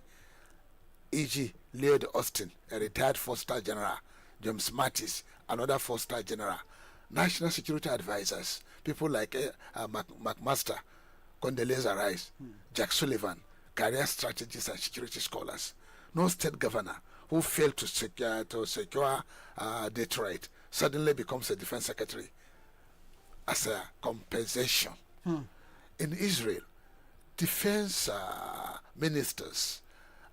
L: E.g. Lloyd Austin, a retired four-star general, James Mattis, another four-star general, national security advisors, people like McMaster, Condoleezza Rice, Jack Sullivan, career strategists and security scholars. No state governor who failed to secure Detroit suddenly becomes a defense secretary as a compensation. In Israel, defense ministers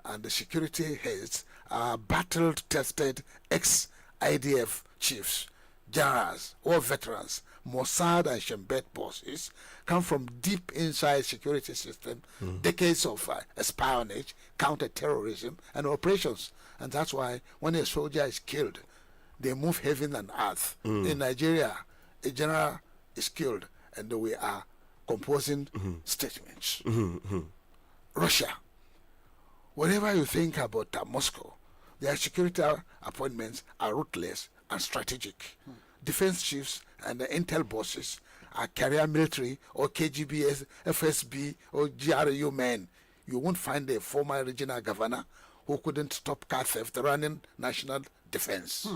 L: and the security heads are battle-tested ex-IDF chiefs, generals, or veterans. Mossad and Shin Bet bosses come from deep inside security system, decades of espionage, counter-terrorism, and operations. And that's why when a soldier is killed, they move heaven and earth. In Nigeria, a general is killed, and we are composing statements. Russia, whatever you think about Moscow, their security appointments are ruthless and strategic. Defense chiefs and the intel bosses are career military or KGB, FSB, or GRU men. You won't find a former regional governor who couldn't stop car theft running national defense.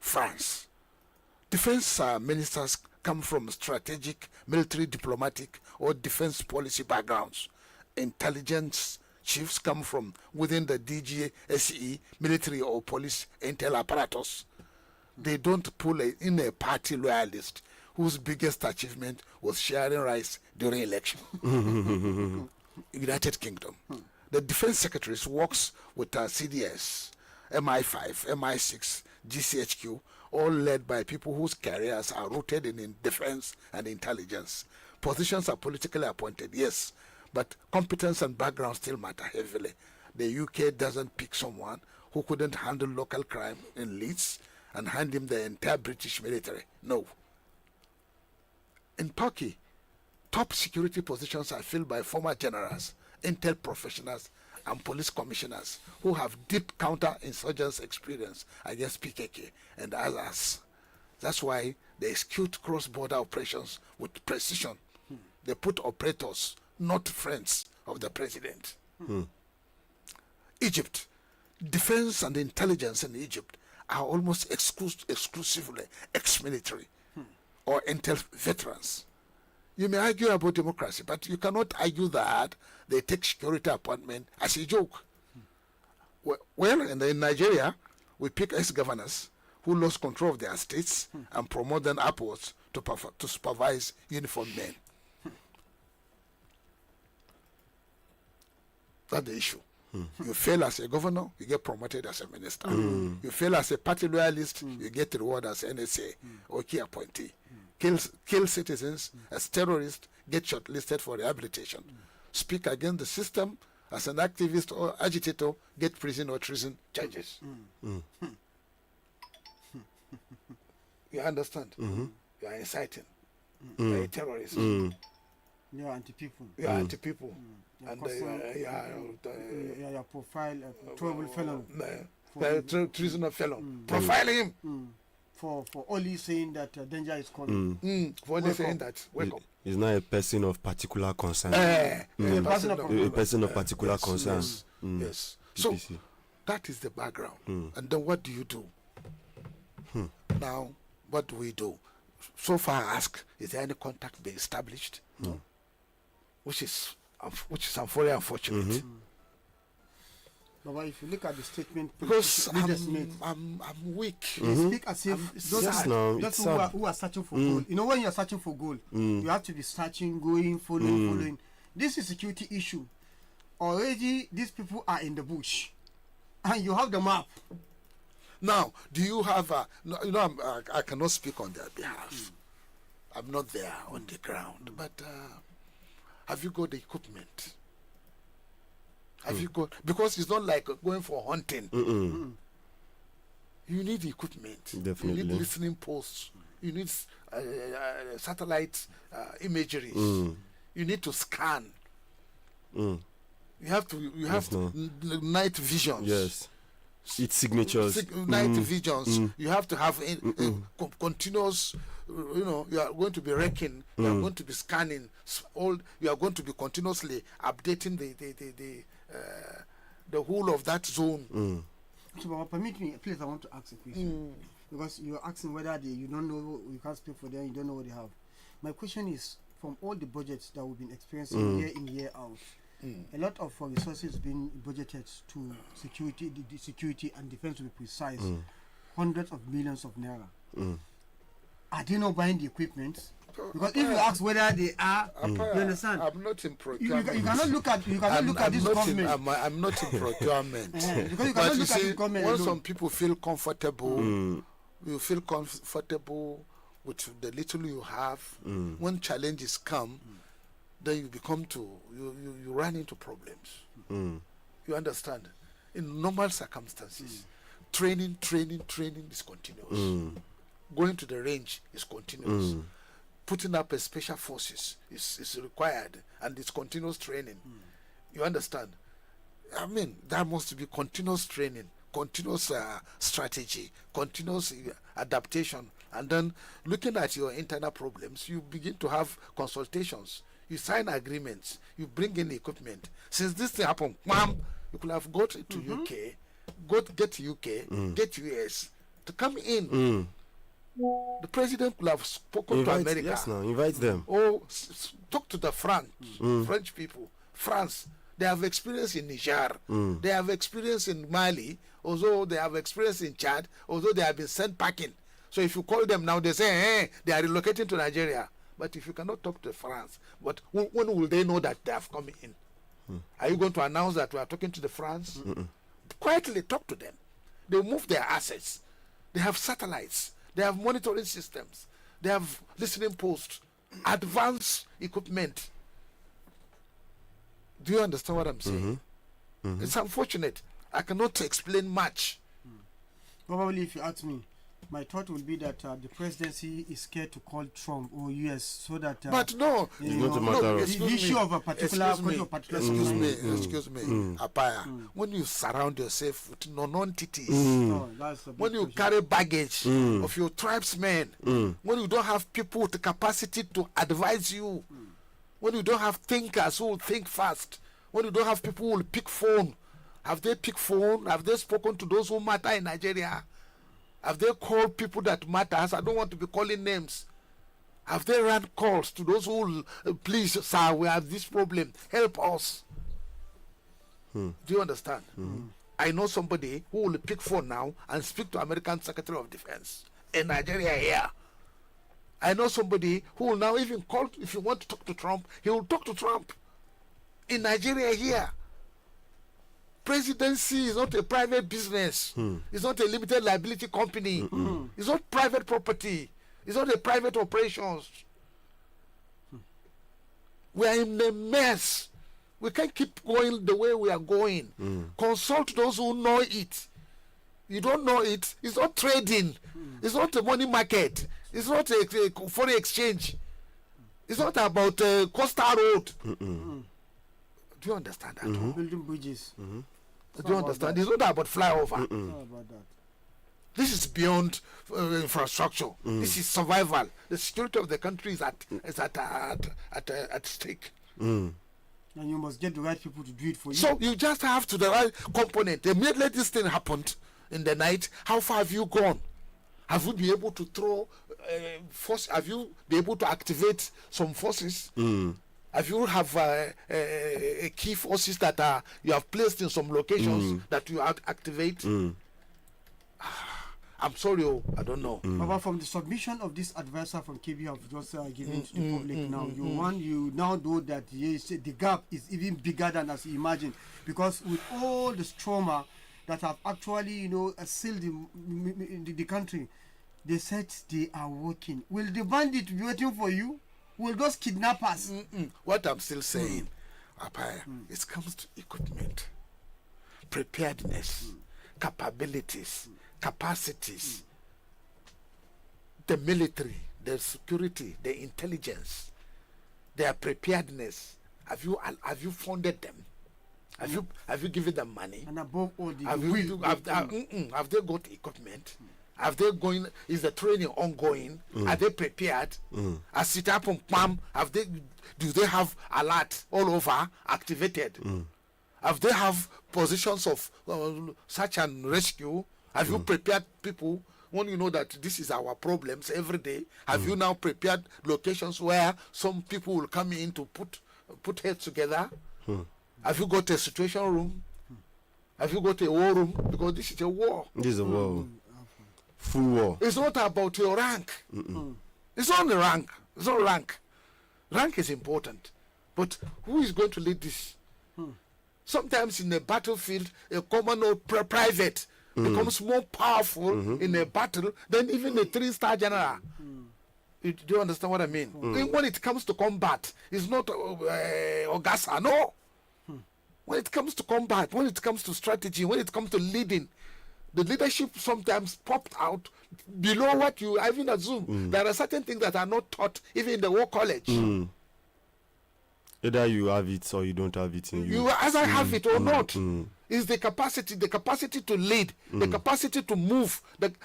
L: France. Defense ministers come from strategic, military, diplomatic, or defense policy backgrounds. Intelligence chiefs come from within the DGSE, military or police intel apparatus. They don't pull in a party loyalist whose biggest achievement was sharing rice during election. United Kingdom. The defense secretaries works with CDS, MI5, MI6, GCHQ, all led by people whose careers are rooted in defense and intelligence. Positions are politically appointed, yes, but competence and background still matter heavily. The UK doesn't pick someone who couldn't handle local crime in Leeds and hand him the entire British military. No. In Turkey, top security positions are filled by former generals, intel professionals, and police commissioners who have deep counter-insurgents experience against PKK and others. That's why they execute cross-border operations with precision. They put operators, not friends of the president. Egypt. Defense and intelligence in Egypt are almost exclusively ex-military or intel veterans. You may argue about democracy, but you cannot argue that they take security appointment as a joke. Well, in Nigeria, we pick ex-governors who lost control of their states and promote them upwards to supervise uniformed men. That's the issue. You fail as a governor, you get promoted as a minister. You fail as a party loyalist, you get rewarded as NSA or key appointee. Kill citizens as terrorists, get shortlisted for rehabilitation. Speak against the system as an activist or agitator, get prison or treason charges. You understand? You are inciting. You are a terrorist.
K: You are anti-people.
L: You are anti-people. And
K: your profile, trouble fellow.
L: Treason of felon. Profiling him.
K: For only saying that danger is coming.
L: For only saying that, welcome.
J: He's not a person of particular concern.
L: A
J: person of particular concern.
L: Yes. So, that is the background. And then what do you do? Now, what do we do? So far I ask, is there any contact being established? Which is very unfortunate.
K: But if you look at the statement,
L: because I'm weak.
K: They speak as if those who are searching for gold. You know, when you are searching for gold, you have to be searching, going, following. This is a security issue. Already, these people are in the bush, and you have the map.
L: Now, do you have I cannot speak on their behalf. I'm not there on the ground, but have you got the equipment? Have you got, because it's not like going for hunting. You need equipment.
J: Definitely.
L: You need listening posts. You need satellite imageries. You need to scan. You have night visions.
J: Yes. Its signatures.
L: Night visions. You have to have continuous. You are going to be wrecking. You are going to be scanning. You are going to be continuously updating the whole of that zone.
K: So, permit me, please. I want to ask a question because you're asking whether you don't know, you can't speak for them, you don't know what they have. My question is, from all the budgets that we've been experiencing year in, year out, a lot of resources being budgeted to security, the security and defense, to be precise, hundreds of millions of naira. Are they not buying the equipment? Because if you ask whether they are, you understand?
L: I'm not in procurement.
K: You cannot look at this government.
L: I'm not in procurement.
K: Because you
L: but
K: cannot
L: you
K: look
L: see,
K: at the government
L: when
K: alone.
L: some people feel comfortable, you feel comfortable with the little you have. When challenges come, then you you run into problems. You understand? In normal circumstances, training is continuous. Going to the range is continuous. Putting up a special forces is required, and it's continuous training. You understand? I mean, there must be continuous training, continuous strategy, continuous adaptation, and then looking at your internal problems, you begin to have consultations. You sign agreements. You bring in equipment. Since this thing happened, you could have got to UK, get UK, get US to come in. The president could have spoken to America.
J: Yes, now invite them.
L: Or talk to the French people. France, they have experience in Niger. They have experience in Mali. Although they have experience in Chad. Although they have been sent packing. So if you call them now, they say, hey, they are relocating to Nigeria. But if you cannot talk to France, but when will they know that they have come in? Are you going to announce that we are talking to the France? Quietly talk to them. They move their assets. They have satellites. They have monitoring systems. They have listening posts, advanced equipment. Do you understand what I'm saying? It's unfortunate. I cannot explain much.
K: Probably, if you ask me, my thought would be that the presidency is scared to call Trump or US so that.
L: But no,
J: it's not a matter of
K: the issue of a particular
L: excuse me, Apaya. When you surround yourself with non-entities, when you carry baggage of your tribesmen, when you don't have people with the capacity to advise you, when you don't have thinkers who will think fast, when you don't have people who will pick phone. Have they picked phone? Have they spoken to those who matter in Nigeria? Have they called people that matters? I don't want to be calling names. Have they run calls to those who will, please, sir, we have this problem. Help us. Do you understand? I know somebody who will pick phone now and speak to American Secretary of Defense in Nigeria here. I know somebody who will now even call, if you want to talk to Trump, he will talk to Trump in Nigeria here. Presidency is not a private business. It's not a limited liability company. It's not private property. It's not a private operations. We are in a mess. We can't keep going the way we are going. Consult those who know it. You don't know it. It's not trading. It's not a money market. It's not a foreign exchange. It's not about Costa Road. Do you understand that?
K: Building bridges.
L: Do you understand? It's not about flyover.
K: Not about that.
L: This is beyond infrastructure. This is survival. The security of the country is at stake.
K: And you must get the right people to do it for you.
L: So you just have to the right component. Immediately this thing happened in the night, how far have you gone? Have you been able to throw force? Have you been able to activate some forces? Have you have key forces that you have placed in some locations that you activate? I'm sorry, I don't know.
K: But from the submission of this advisor from KB have just given to the public now, you now know that the gap is even bigger than as you imagine, because with all the trauma that have actually sealed the country, they said they are working. Will the bandit be waiting for you? Will those kidnappers?
L: What I'm still saying, Apaya, it comes to equipment, preparedness, capabilities, capacities, the military, the security, the intelligence, their preparedness, have you funded them? Have you given them money?
K: And above all,
L: have they got equipment? Have they going? Is the training ongoing? Are they prepared? As it happen, do they have alert all over activated? Have they have positions of search and rescue? Have you prepared people when you know that this is our problems every day? Have you now prepared locations where some people will come in to put heads together? Have you got a situation room? Have you got a war room? Because this is a war.
J: This is a war. Full war.
L: It's not about your rank. It's not the rank. It's not rank. Rank is important. But who is going to lead this? Sometimes in a battlefield, a common or private becomes more powerful in a battle than even a 3-star general. Do you understand what I mean? When it comes to combat, it's not Ogasa, no. When it comes to combat, when it comes to strategy, when it comes to leading, the leadership sometimes popped out below what you even assume. There are certain things that are not taught even in the war college.
J: Either you have it or you don't have it in you.
L: You either have it or not. It's the capacity to lead, the capacity to move.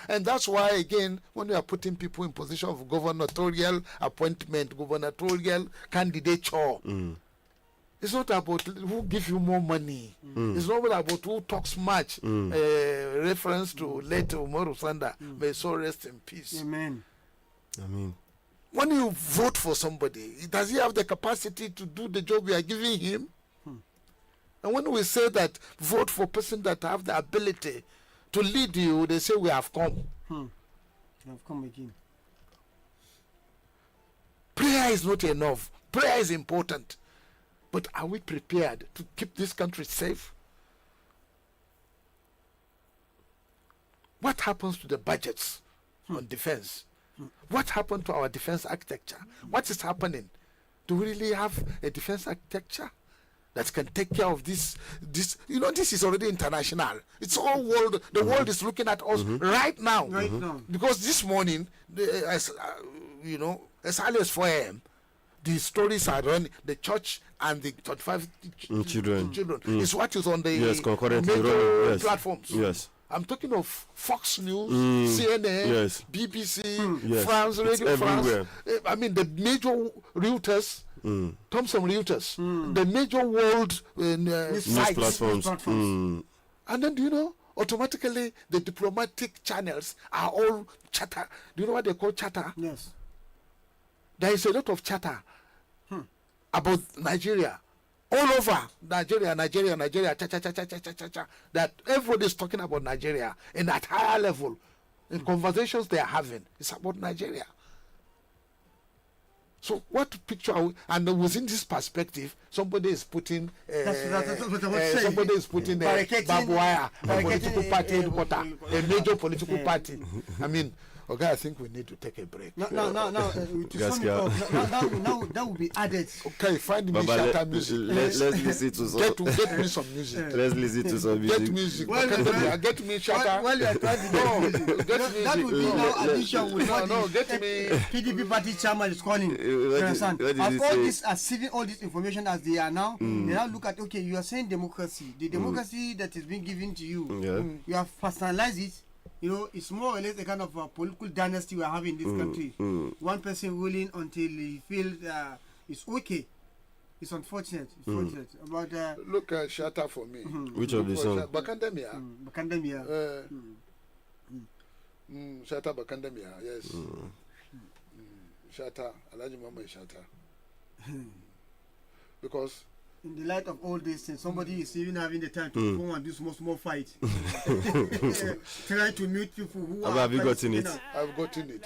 L: And that's why, again, when we are putting people in position of gubernatorial appointment, gubernatorial candidature, it's not about who gives you more money. It's not about who talks much. Reference to late Umaru Sanda. May so rest in peace.
K: Amen.
L: When you vote for somebody, does he have the capacity to do the job we are giving him? And when we say that vote for person that have the ability to lead you, they say we have come.
K: We have come again.
L: Prayer is not enough. Prayer is important. But are we prepared to keep this country safe? What happens to the budgets on defense? What happened to our defense architecture? What is happening? Do we really have a defense architecture that can take care of this? This is already international. It's all world. The world is looking at us right now. Because this morning, as early as 4 a.m., the stories are running. The church and the 25 children. It's what is on the major platforms.
J: Yes.
L: I'm talking of Fox News, CNN, BBC, France, Radio France. I mean, the major Reuters, Thomson Reuters, the major world
J: news platforms.
L: And then, automatically the diplomatic channels are all chatter. Do you know what they call chatter?
K: Yes.
L: There is a lot of chatter about Nigeria. All over Nigeria, cha, that everybody is talking about Nigeria in that higher level. In conversations they are having, it's about Nigeria. So what picture are we, and within this perspective, somebody is putting somebody is putting barbed wire, a political party headquarter, a major political party. I mean, okay, I think we need to take a break.
K: No. That will be added.
L: Okay, find me Shatta music.
J: Let's listen to some.
L: Get me some music.
J: Let's listen to some music.
L: Get music. Get me Shatta.
K: Well, you are trying to get music. That will be now addition with what
L: get me.
K: PDP party chairman is calling. Understand? As all this, receiving all this information as they are now, they now look at, okay, you are saying democracy. The democracy that is being given to you, you have personalized it. It's more or less a kind of a political dynasty we are having in this country. One person ruling until he feels it's okay. It's unfortunate. But
L: look at Shatta for me.
J: Which of the songs?
L: Bakandemia. Shatta Bakandemia, yes. Shatta, Alhaji Mama Shatta. Because
K: in the light of all these things, somebody is even having the time to go and do small fight. Try to meet people who are.
J: Have you gotten it?
L: I've gotten it.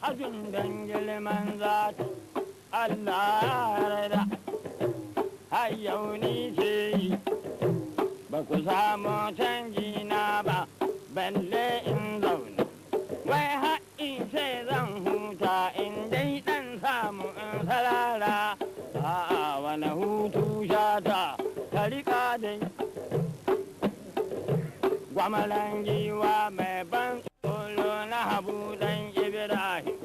O: hajin dangil manzati Allah ya rada har yau ni ce ba ku samu canji na ba balle in zaune wai haɗin ce zan huta in dai ɗan samu in sarara a wani hutu shata ta riƙa dai gwamalan giwa mai ban tsoro na habu ɗan ibrahim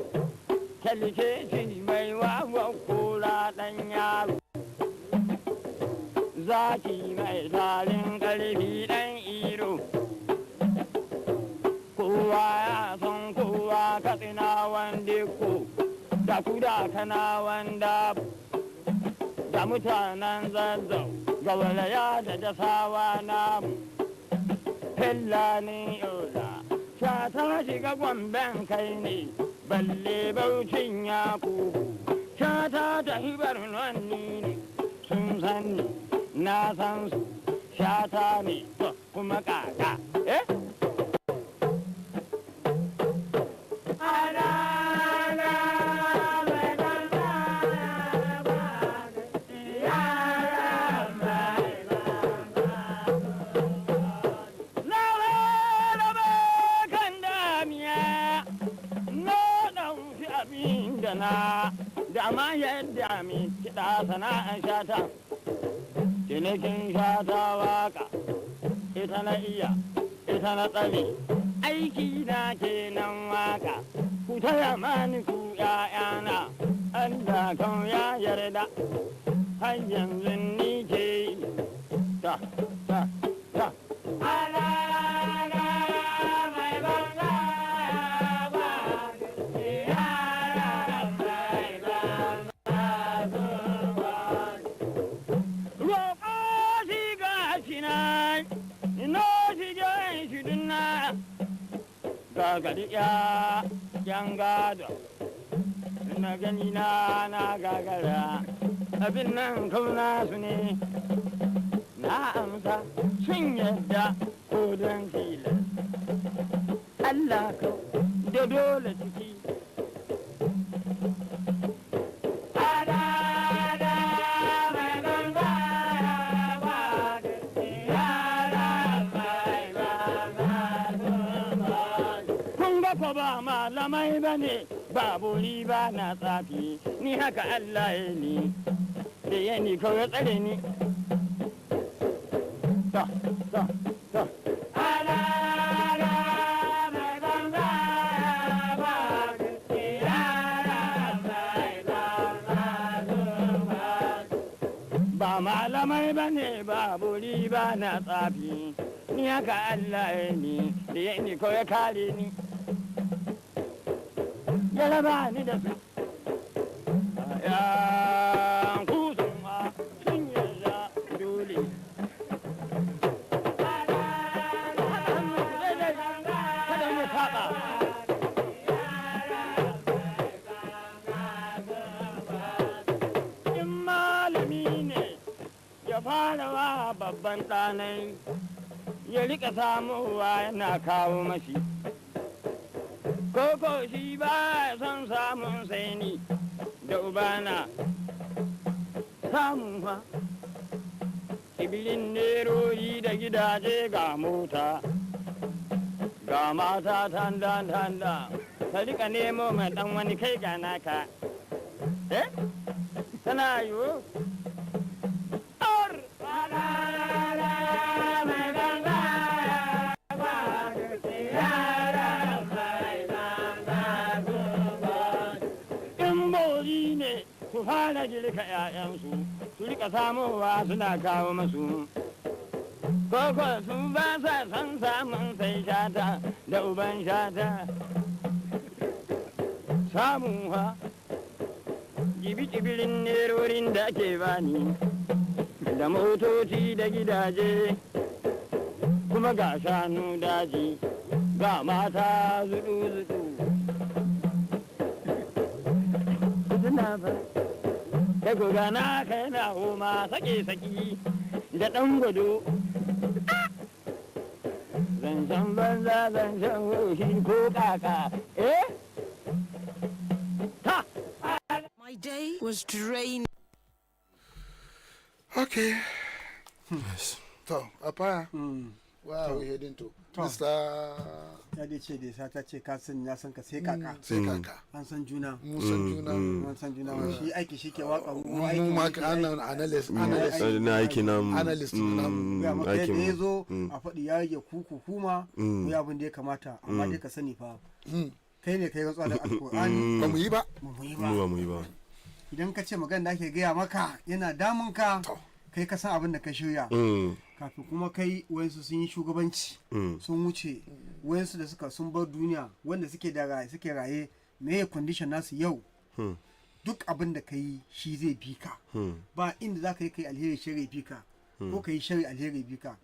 O: kyalkeci mai wawa kura ɗan yaro zaki mai tarin ƙarfi ɗan iro kowa ya san kowa katsina wanda ko da kuda kana wanda da mutanen zazzau gauraya da dasawa namu Hillani yola sha ta shiga gwamben kai ne balle baucin ya kuku sha ta hibar nonni ne sun san ni na san su sha ta ne to kuma kaka eh da ma yadda mi kiɗa sana'an shata cinikin shata waka ita na iya ita na tsare aiki na kenan waka ku taya mani ku ƴaƴana Allah kan ya yarda har yanzu ni ke ta ta ta gagari yan gado na gani na gagara abin nan kauna su ne na amsa sun yadda ko don tilas Allah ka da dole ciki ba malamai ba ne babu riba na tsafi ni haka Allah ya ni da ya ni kawai tsare ni ta ta ta ba malamai ba ne babu riba na tsafi ni haka Allah ya ni da ya ni kawai kare ni Yaraba ni da su yan kusan ma sun yarda dole kada mu saba in malami ne ya fara wa babban ɗanai ya rika samuwa yana kawo mashi koko shi ba son samun sai ni da ubana samun fa tsibirin neroyi da gidaje ga mota ga mata tanda ta rika nemo mai dan wani kai ga naka eh tana yiwu su fara girka 'ya'yansu su rika samowa suna kawo masu koko su ba sa san samun sai shata da uban shata samun ha jibi-jibirin nerorin da ake bani da motoci da gidaje kuma ga shanu daji ga mata zudu-zudu suna ba da gogana kai na homa sake-saki da ɗan gudu zancen banza zancen hoshi ko kaka
A: My day was drained.
L: Okay.
J: Yes.
L: So, Apa, where are we heading to? Mr.
K: Ya dai ce da sata ce ka san ya san ka sai kaka.
L: Sai kaka.
K: An san juna.
L: Mun san juna.
K: Mun san juna. Shi aiki shi ke waka mu aiki.
L: Mu ma analyst.
J: Na aiki nan.
L: Analyst nan.
K: Ya maka da yazo a faɗi ya rage kuku kuma mu ya abin da ya kamata amma dai ka sani fa. Kai ne kai rantsuwa da alƙur'ani.
L: Ba mu yi ba.
J: Ba mu yi ba.
K: Idan ka ce magana da ake gaya maka yana damun ka kai ka san abin da ka shirya. Kafin kuma kai wayansu sun yi shugabanci sun wuce wayansu da suka sun bar duniya wanda suke raye me ya condition nasu yau duk abin da ka yi shi zai bi ka ba inda za ka yi kai alheri shari bi ka ko ka yi shari alheri bi ka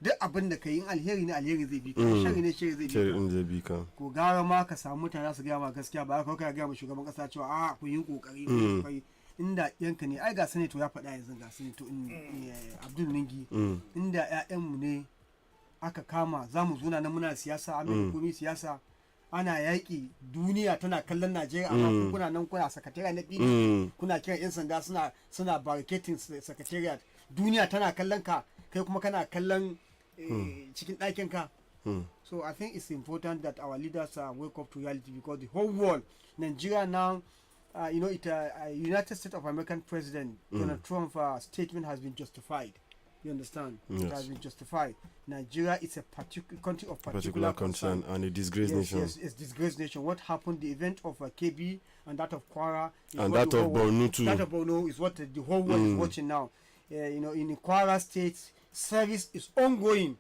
K: duk abin da ka yi in alheri ne alheri zai bi ka shari ne shari zai bi ka ko gara ma ka samu mutane su gaya ma gaskiya ba ka gaya ma shugaban kasa cewa a ku yi kokari inda yanka ne ai ga to ya faɗa yanzu ga to Abdul Ningi inda ƴaƴanmu ne aka kama za mu zuna nan muna siyasa amma komi siyasa ana yaƙi duniya tana kallon Najeriya amma kuna nan kuna sakatariya na PDP kuna kiran 'yan sanda suna barricading secretariat duniya tana kallon ka kai kuma kana kallon cikin ɗakin ka so I think it's important that our leaders wake up to reality because the whole world Nigeria now United States of American President Donald Trump statement has been justified. You understand? Yes. It has been justified. Nigeria is a country of particular concern
J: and a disgraced nation.
K: Yes, it's a disgraced nation. What happened, the event of KB and that of Kwara
J: and that of Borno too.
K: That of Borno is what the whole world is watching now. In Kwara State, service is ongoing.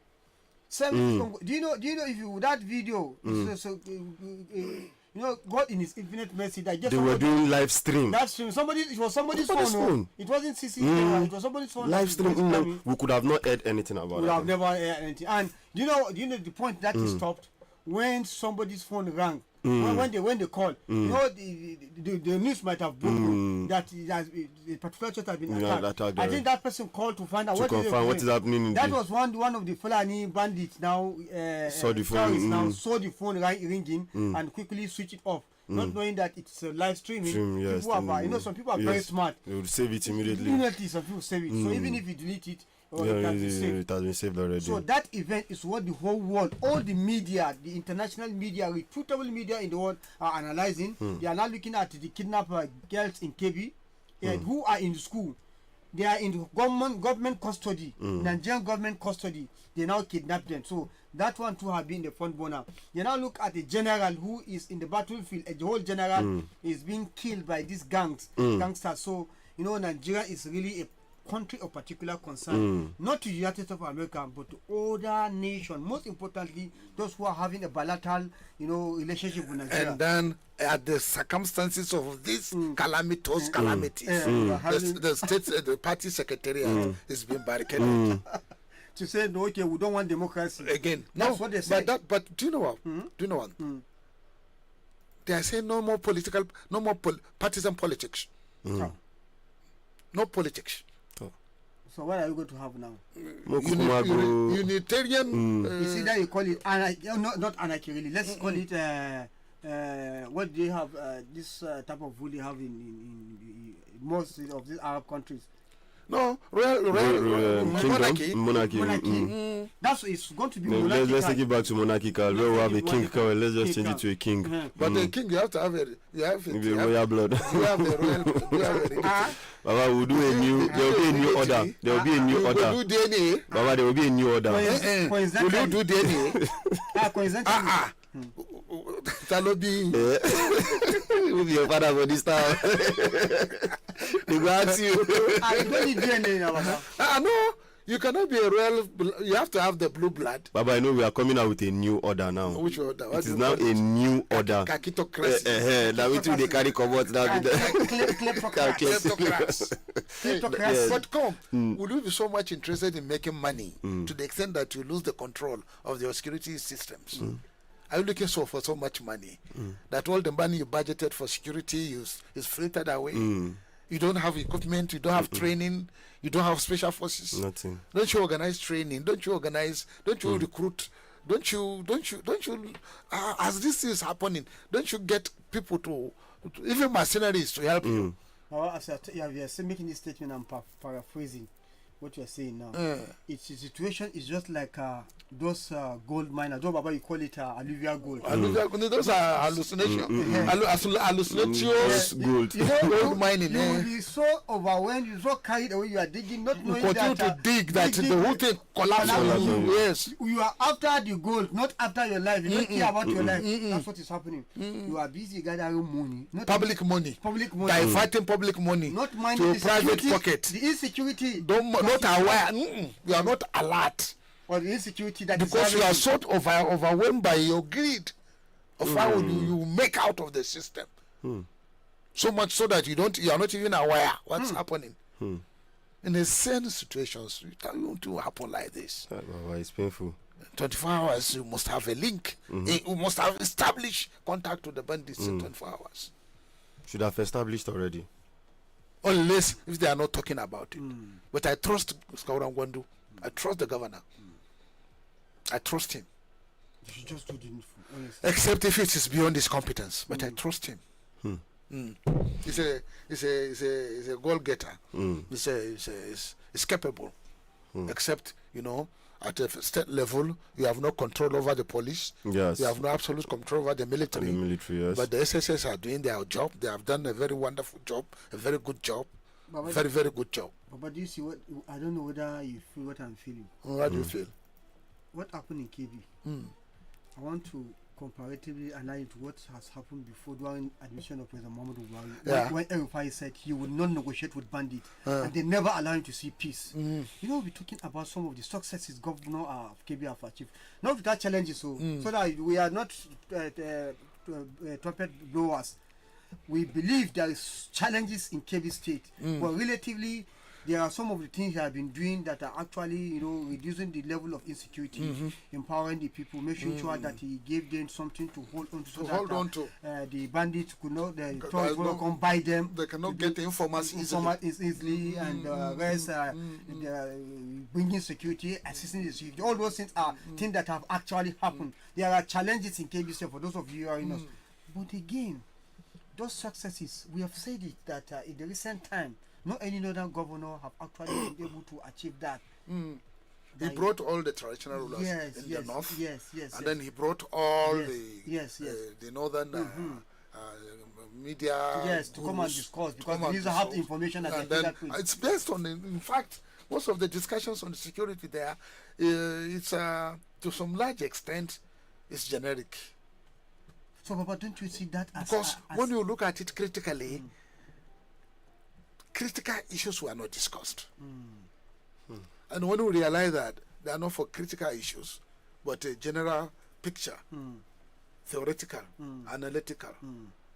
K: Service is ongoing. Do you know if that video? God in His infinite mercy that
J: they were doing live stream.
K: That's true. It was somebody's phone. It wasn't CCTV. It was somebody's phone.
J: Live stream. We could have not heard anything about it.
K: We have never heard anything. And do you know the point that is stopped when somebody's phone rang. When they call, the news might have broken that a particular church has been attacked. I think that person called to find out what is
J: happening.
K: That was one of the Fulani bandits now
J: saw the phone.
K: Saw the phone ringing and quickly switch it off. Not knowing that it's a live streaming.
J: Yes,
K: some people are very smart.
J: They would save it immediately.
K: Immediately, some people save it. So even if you delete it, it
J: has been saved already.
K: So that event is what the whole world, all the media, the international media, reputable media in the world are analyzing. They are now looking at the kidnapped girls in KB who are in school. They are in government custody, Nigerian government custody. They now kidnap them. So that one too have been the front burner. You now look at the general who is in the battlefield. The whole general is being killed by these gangsters. So Nigeria is really a country of particular concern, not to the United States of America, but to other nations. Most importantly, those who are having a bilateral, relationship with Nigeria.
L: And then, at the circumstances of these calamities, the party secretariat is being barricaded.
K: To say no, okay, we don't want democracy
L: again.
K: That's what they say.
L: But do you know what? They are saying no more partisan politics. No politics.
K: So what are you going to have now?
L: Unitarian.
K: You see that you call it not anarchy really. Let's call it what do they have? This type of rule they have in most of these Arab countries.
L: No, royal monarchy.
K: That's it's going to be monarchical.
J: Let's take it back to monarchical. Where we have a king, let's just change it to a king.
L: But the king, you have to have
J: royal blood.
L: You have the royal.
J: Baba, we'll do there will be a new order. There will be a new order.
L: We'll do DNA.
J: Baba, there will be a new order.
L: Will you do DNA?
K: Coincidentally.
L: Talobi.
J: Who be your father for this time? They go ask you.
K: I don't need DNA now.
L: No. You cannot be a royal. You have to have the blue blood.
J: Baba, I know we are coming out with a new order now.
L: Which order?
J: It is now a new order.
L: Kakitocracy.
J: Now we they carry cover now.
K: Kleptocracy.
L: But come, would you be so much interested in making money to the extent that you lose the control of your security systems? Are you looking for so much money that all the money you budgeted for security is filtered away? You don't have equipment, you don't have training, you don't have special forces.
J: Nothing.
L: Don't you organize training? Don't you recruit don't you, as this is happening, don't you get people to even mercenaries to help you?
K: As you are making this statement, I'm paraphrasing what you are saying now. It's the situation is just like those gold miners. Baba, you call it alluvial gold.
L: Alluvial gold. Those are hallucinations. Hallucinations
J: gold.
L: Gold mining.
K: You will be so overwhelmed. You're so carried away. You are digging, not knowing
L: continue
K: that
L: to dig that the whole thing collapses. Yes.
K: You are after the gold, not after your life. You don't care about your life. That's what is happening. You are busy gathering money, not
L: public money, diverting public money,
K: not
L: to a private pocket.
K: The insecurity.
L: Not aware. You are not alert.
K: Or the insecurity that
L: because you are so overwhelmed by your greed of how you make out of the system. So much so that you are not even aware what's happening. In the same situations, it won't happen like this.
J: It's painful.
L: 24 hours, you must have a link. You must have established contact with the bandits in 24 hours.
J: Should have established already.
L: Unless if they are not talking about it. But I trust Skauran Gwandu. I trust the governor. I trust him.
K: You should just do the needful, honestly.
L: Except if it is beyond his competence. But I trust him. He's a goal getter. He's capable. Except, at a state level, you have no control over the police.
J: Yes.
L: You have no absolute control over the military.
J: Yes.
L: But the SSS are doing their job. They have done a very wonderful job, a very good job, very, very good job.
K: But do you see what? I don't know whether you feel what I'm feeling.
L: What do you feel?
K: What happened in KB? I want to comparatively align to what has happened before during admission of President Muhammadu Buhari. When Erufai said he would not negotiate with bandits and they never allow him to see peace. We're talking about some of the successes Governor of KB have achieved. Not without challenges, so that we are not trumpet blowers. We believe there is challenges in KB State, but relatively there are some of the things he has been doing that are actually, reducing the level of insecurity, empowering the people, making sure that he gave them something to hold on to, so that the bandits could not, come by them.
L: They cannot get the informers
K: easily, and rest, bringing security, assisting the security. All those things are things that have actually happened. There are challenges in KBC for those of you who are in us. But again, those successes, we have said it that in the recent time, not any northern governor have actually been able to achieve that.
L: He brought all the traditional rulers in the north. And then he brought all the northern media
K: to come and discuss, because they need to have the information at the
L: it's based on, in fact, most of the discussions on the security there, it's to some large extent, it's generic.
K: So, Papa, don't you see that as...
L: Because when you look at it critically, critical issues were not discussed. And when we realize that they are not for critical issues, but a general picture, theoretical, analytical,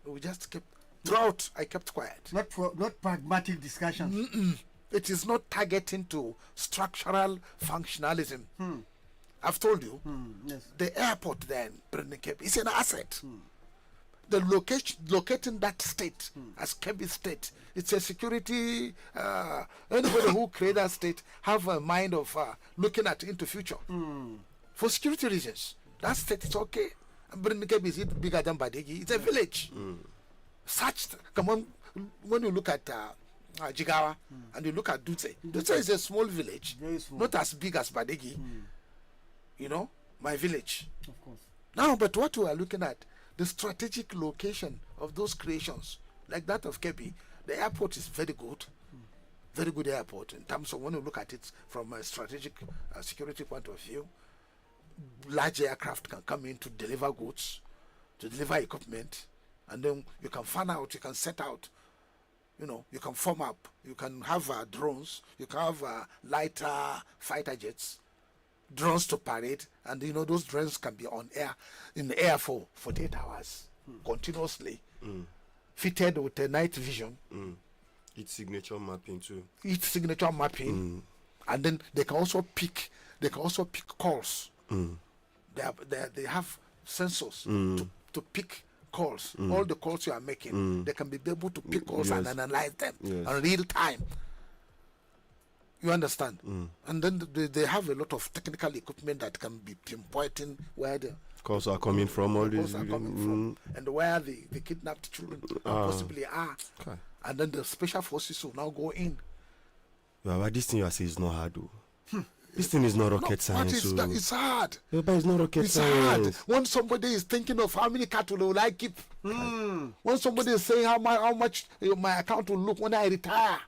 L: we just kept... Throughout, I kept quiet.
K: Not pragmatic discussion.
L: It is not targeting to structural functionalism. I've told you, the airport then, Brandon Cape, is an asset. The locating that state as Kebbi State, it's a security. Anybody who create that state have a mind of looking at into future for security reasons. That state is okay. Brandon Cape is it bigger than Badeggi? It's a village. Come on, when you look at Jigawa and you look at Dutse, Dutse is a small village, not as big as Badeggi. My village.
K: Of course.
L: Now, but what we are looking at, the strategic location of those creations, like that of Kebbi, the airport is very good. Very good airport in terms of when you look at it from a strategic security point of view. Large aircraft can come in to deliver goods, to deliver equipment, and then you can fan out, you can set out, you can form up, you can have drones, you can have lighter fighter jets, drones to parade, and those drones can be on air, in the air for 48 hours continuously, fitted with a night vision.
J: Its signature mapping too.
L: And then they can also pick calls. They have sensors to pick calls. All the calls you are making, they can be able to pick calls and analyze them in real time. You understand? And then they have a lot of technical equipment that can be pinpointing where the
J: calls are coming from, all these
L: and where the kidnapped children possibly are.
J: Okay.
L: And then the special forces will now go in.
J: Yeah, but this thing you are saying is not hard, though. This thing is not rocket science.
L: What is that? It's hard.
J: Yeah, but it's not rocket
L: it's
J: science.
L: Hard. When somebody is thinking of how many cattle will I keep, when somebody is saying how much my account will look when I retire,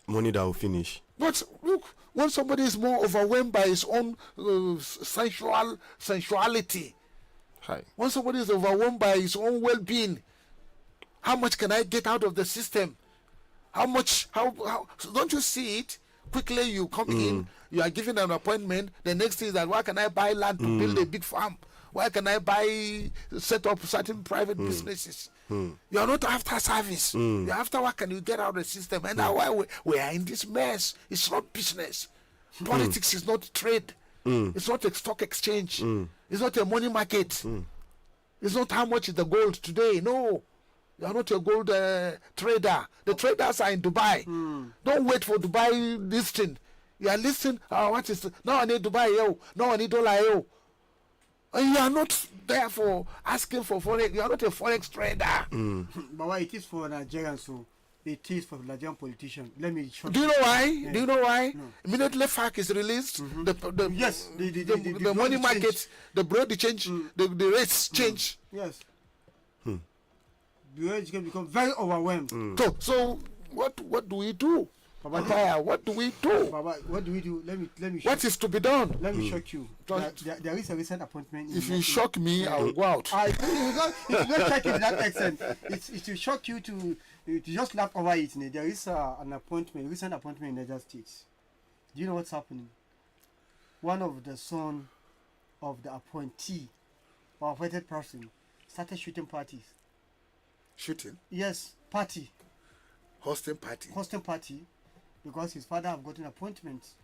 J: money that will finish.
L: But look, when somebody is more overwhelmed by his own sensuality, when somebody is overwhelmed by his own well-being, how much can I get out of the system? How much? How don't you see it? Quickly you come in, you are given an appointment. The next thing is that why can I buy land to build a big farm? Why can I set up certain private businesses? You are not after service. You are after what can you get out of the system. And that's why we are in this mess. It's not business. Politics is not trade. It's not a stock exchange. It's not a money market. It's not how much is the gold today. No. You are not a gold trader. The traders are in Dubai. Don't wait for Dubai listing. You are listing, what is now I need Dubai, yo. Now I need dollar, yo. And you are not there for asking for forex. You are not a forex trader.
K: But why it is for Nigerians, so it is for Nigerian politicians. Let me show
L: you. Do you know why?
K: Yeah.
L: Do you know why?
K: No.
L: Immediately FARC is released, the money market, the broad change, the rates change.
K: Yes. The rates can become very overwhelmed.
L: So what do we do? Baba, what do we do?
K: Baba, what do we do? Let me.
L: What is to be done?
K: Let me shock you. There is a recent appointment.
L: If you shock me, I will go out.
K: It will not shock you to that extent. It will shock you to just laugh over it. There is an appointment, recent appointment in Niger State. Do you know what's happening? One of the son of the appointee or appointed person started shooting parties.
L: Shooting?
K: Yes, party.
L: Hosting party.
K: Because his father have gotten appointments.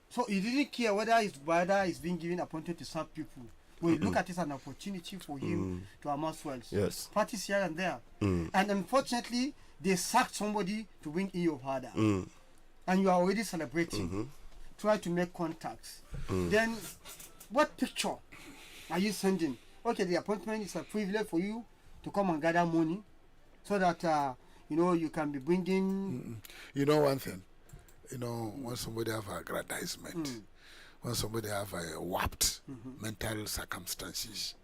K: So he didn't care whether his brother is being given appointment to serve people. But he look at it as an opportunity for him to amass wealth.
J: Yes.
K: Parties here and there. And unfortunately, they sacked somebody to bring in your father. And you are already celebrating. Try to make contacts. Then, what picture are you sending? Okay, the appointment is a privilege for you to come and gather money so that you can be bringing.
L: You know one thing, when somebody have aggrandizement, when somebody have a warped mental circumstances,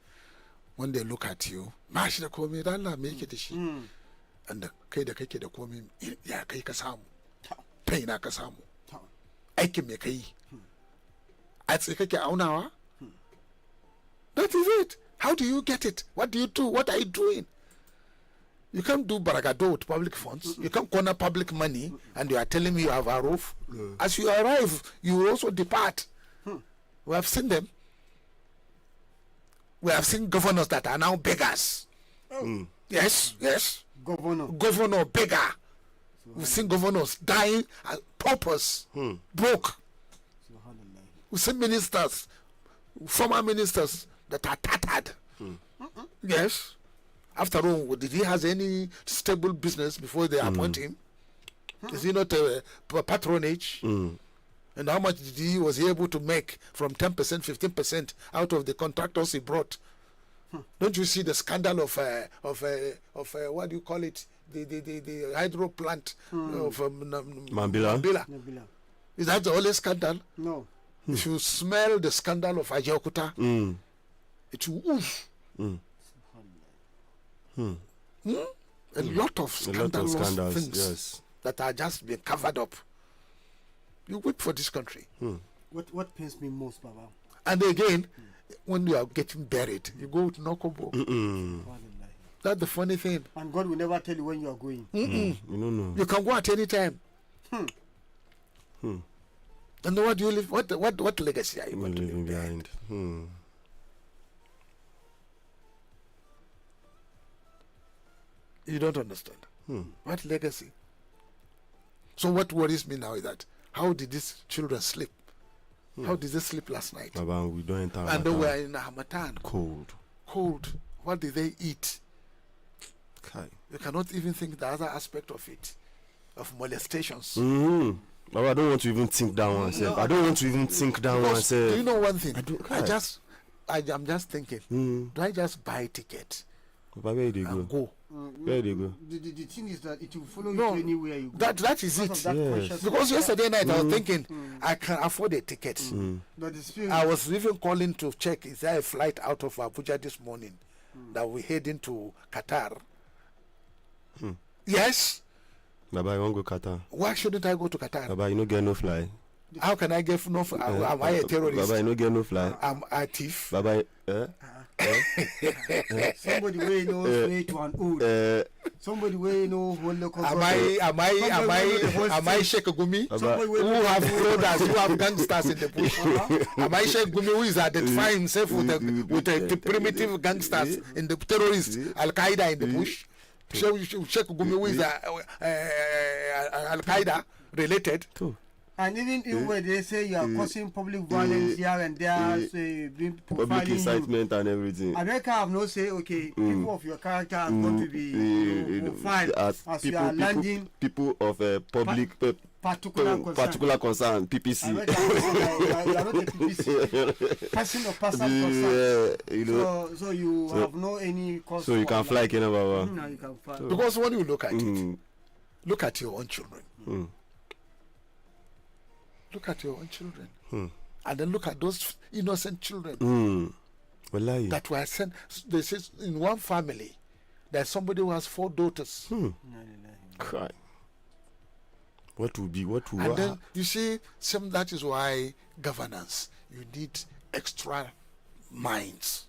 L: when they look at you, mash the komi dalla make it she, and the kai da kake da komi ya kai ka samu, kai na ka samu, aikin me kai, a tsaye kake aunawa. That is it. How do you get it? What do you do? What are you doing? You can't do baragado with public funds. You can't corner public money, and you are telling me you have a roof. As you arrive, you will also depart. We have seen them. We have seen governors that are now beggars. Yes. Governor beggar. We've seen governors dying at paupers, broke. We've seen ministers, former ministers that are tattered. Yes. After all, did he has any stable business before they appoint him? Is he not a patronage? And how much was he able to make from 10%, 15% out of the contractors he brought? Don't you see the scandal of what do you call it? The hydro plant of Mambila? Is that the only scandal?
K: No.
L: If you smell the scandal of Ajaokuta, it will oof. A lot of scandalous things that are just being covered up. You weep for this country.
K: What pains me most, Baba?
L: And again, when you are getting buried, you go to Nokobo. That's the funny thing.
K: And God will never tell you when you are going.
J: You don't know.
L: You can go at any time. And what do you live? What legacy are you going to leave behind? You don't understand. What legacy? So what worries me now is that how did these children sleep? How did they sleep last night?
J: Baba, we don't enter
L: and they were in Hamatan.
J: Cold.
L: What did they eat? You cannot even think the other aspect of it, of molestations.
J: Baba, I don't want to even think that one, sir. I don't want to even think that one, sir.
L: Do you know one thing? I'm just thinking. Do I just buy a ticket?
J: Baba, where they go? Where they go?
K: The thing is that it will follow you anywhere you go.
L: That is it. Yes. Because yesterday night I was thinking I can afford a ticket.
K: But
L: I was even calling to check is there a flight out of Abuja this morning that we heading to Qatar. Yes.
J: Baba, I won't go Qatar.
L: Why shouldn't I go to Qatar?
J: Baba, you no get no fly.
L: How can I get no fly? Am I a terrorist?
J: Baba, you no get no fly.
L: I'm a thief.
J: Baba,
K: somebody wey know straight one old. Somebody wey know hold local.
L: Am I Sheikh Gumi? Who have brothers, who have gangsters in the bush? Am I Sheikh Gumi who is identifying himself with the primitive gangsters in the terrorists, Al Qaeda in the bush? Sheikh Gumi who is Al Qaeda related?
K: And even where they say you are causing public violence here and there, being
J: public incitement and everything.
K: America have no say, okay, people of your character are going to be profiled as you are landing.
J: People of public particular concern, PPC.
K: America you are not a PPC. Person of personal concern. So you have no any cause.
J: So you can fly,
K: No, you can fly.
L: Because when you look at it, look at your own children. Look at your own children. And then look at those innocent children that were sent. They say in one family, there's somebody who has 4 daughters.
J: Cry. What will
L: and then you see, that is why governance, you need extra minds.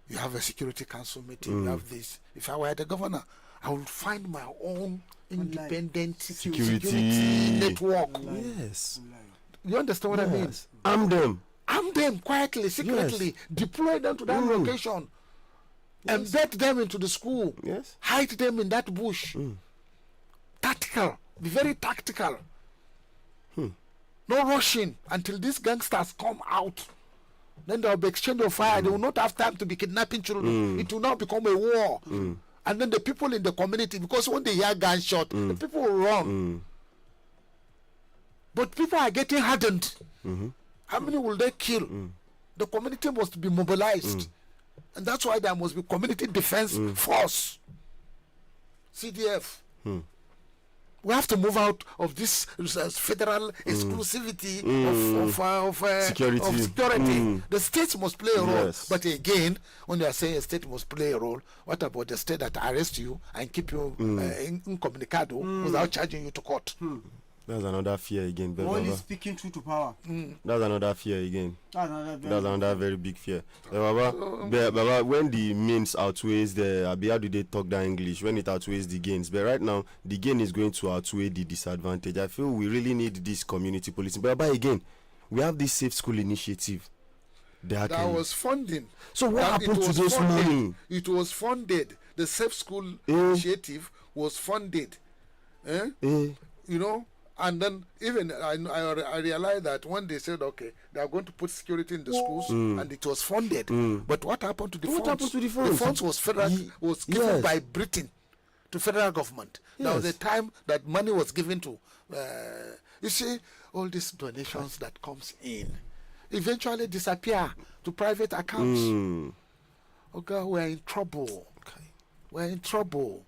L: You have a security council meeting, you have this. If I were the governor, I would find my own independent security network.
J: Yes.
L: You understand what I mean?
J: Arm them
L: quietly, secretly. Deploy them to that location. Embed them into the school.
J: Yes.
L: Hide them in that bush. Tactical. Be very tactical. No rushing until these gangsters come out. Then there will be exchange of fire. They will not have time to be kidnapping children. It will now become a war. And then the people in the community, because when they hear gunshot, the people will run. But people are getting hardened. How many will they kill? The community must be mobilized. And that's why there must be community defense force. CDF. We have to move out of this federal exclusivity of security. The states must play a role. But again, when you are saying a state must play a role, what about the state that arrests you and keep you incommunicado without charging you to court?
J: That's another fear again.
K: Only speaking truth to power.
J: That's another fear again. That's another very big fear. Baba, when the means outweighs the, how do they talk that English? When it outweighs the gains. But right now, the gain is going to outweigh the disadvantage. I feel we really need this community policing. But again, we have this safe school initiative.
L: That was funding.
J: So what happened to those money?
L: It was funded. The safe school initiative was funded. You know? And then even I realized that when they said, okay, they are going to put security in the schools, and it was funded. But what happened to the funds?
J: What happened to the funds?
L: The funds was given by Britain to federal government. There was a time that money was given to, you see, all these donations that comes in eventually disappear to private accounts. Okay, we're in trouble. We're in trouble.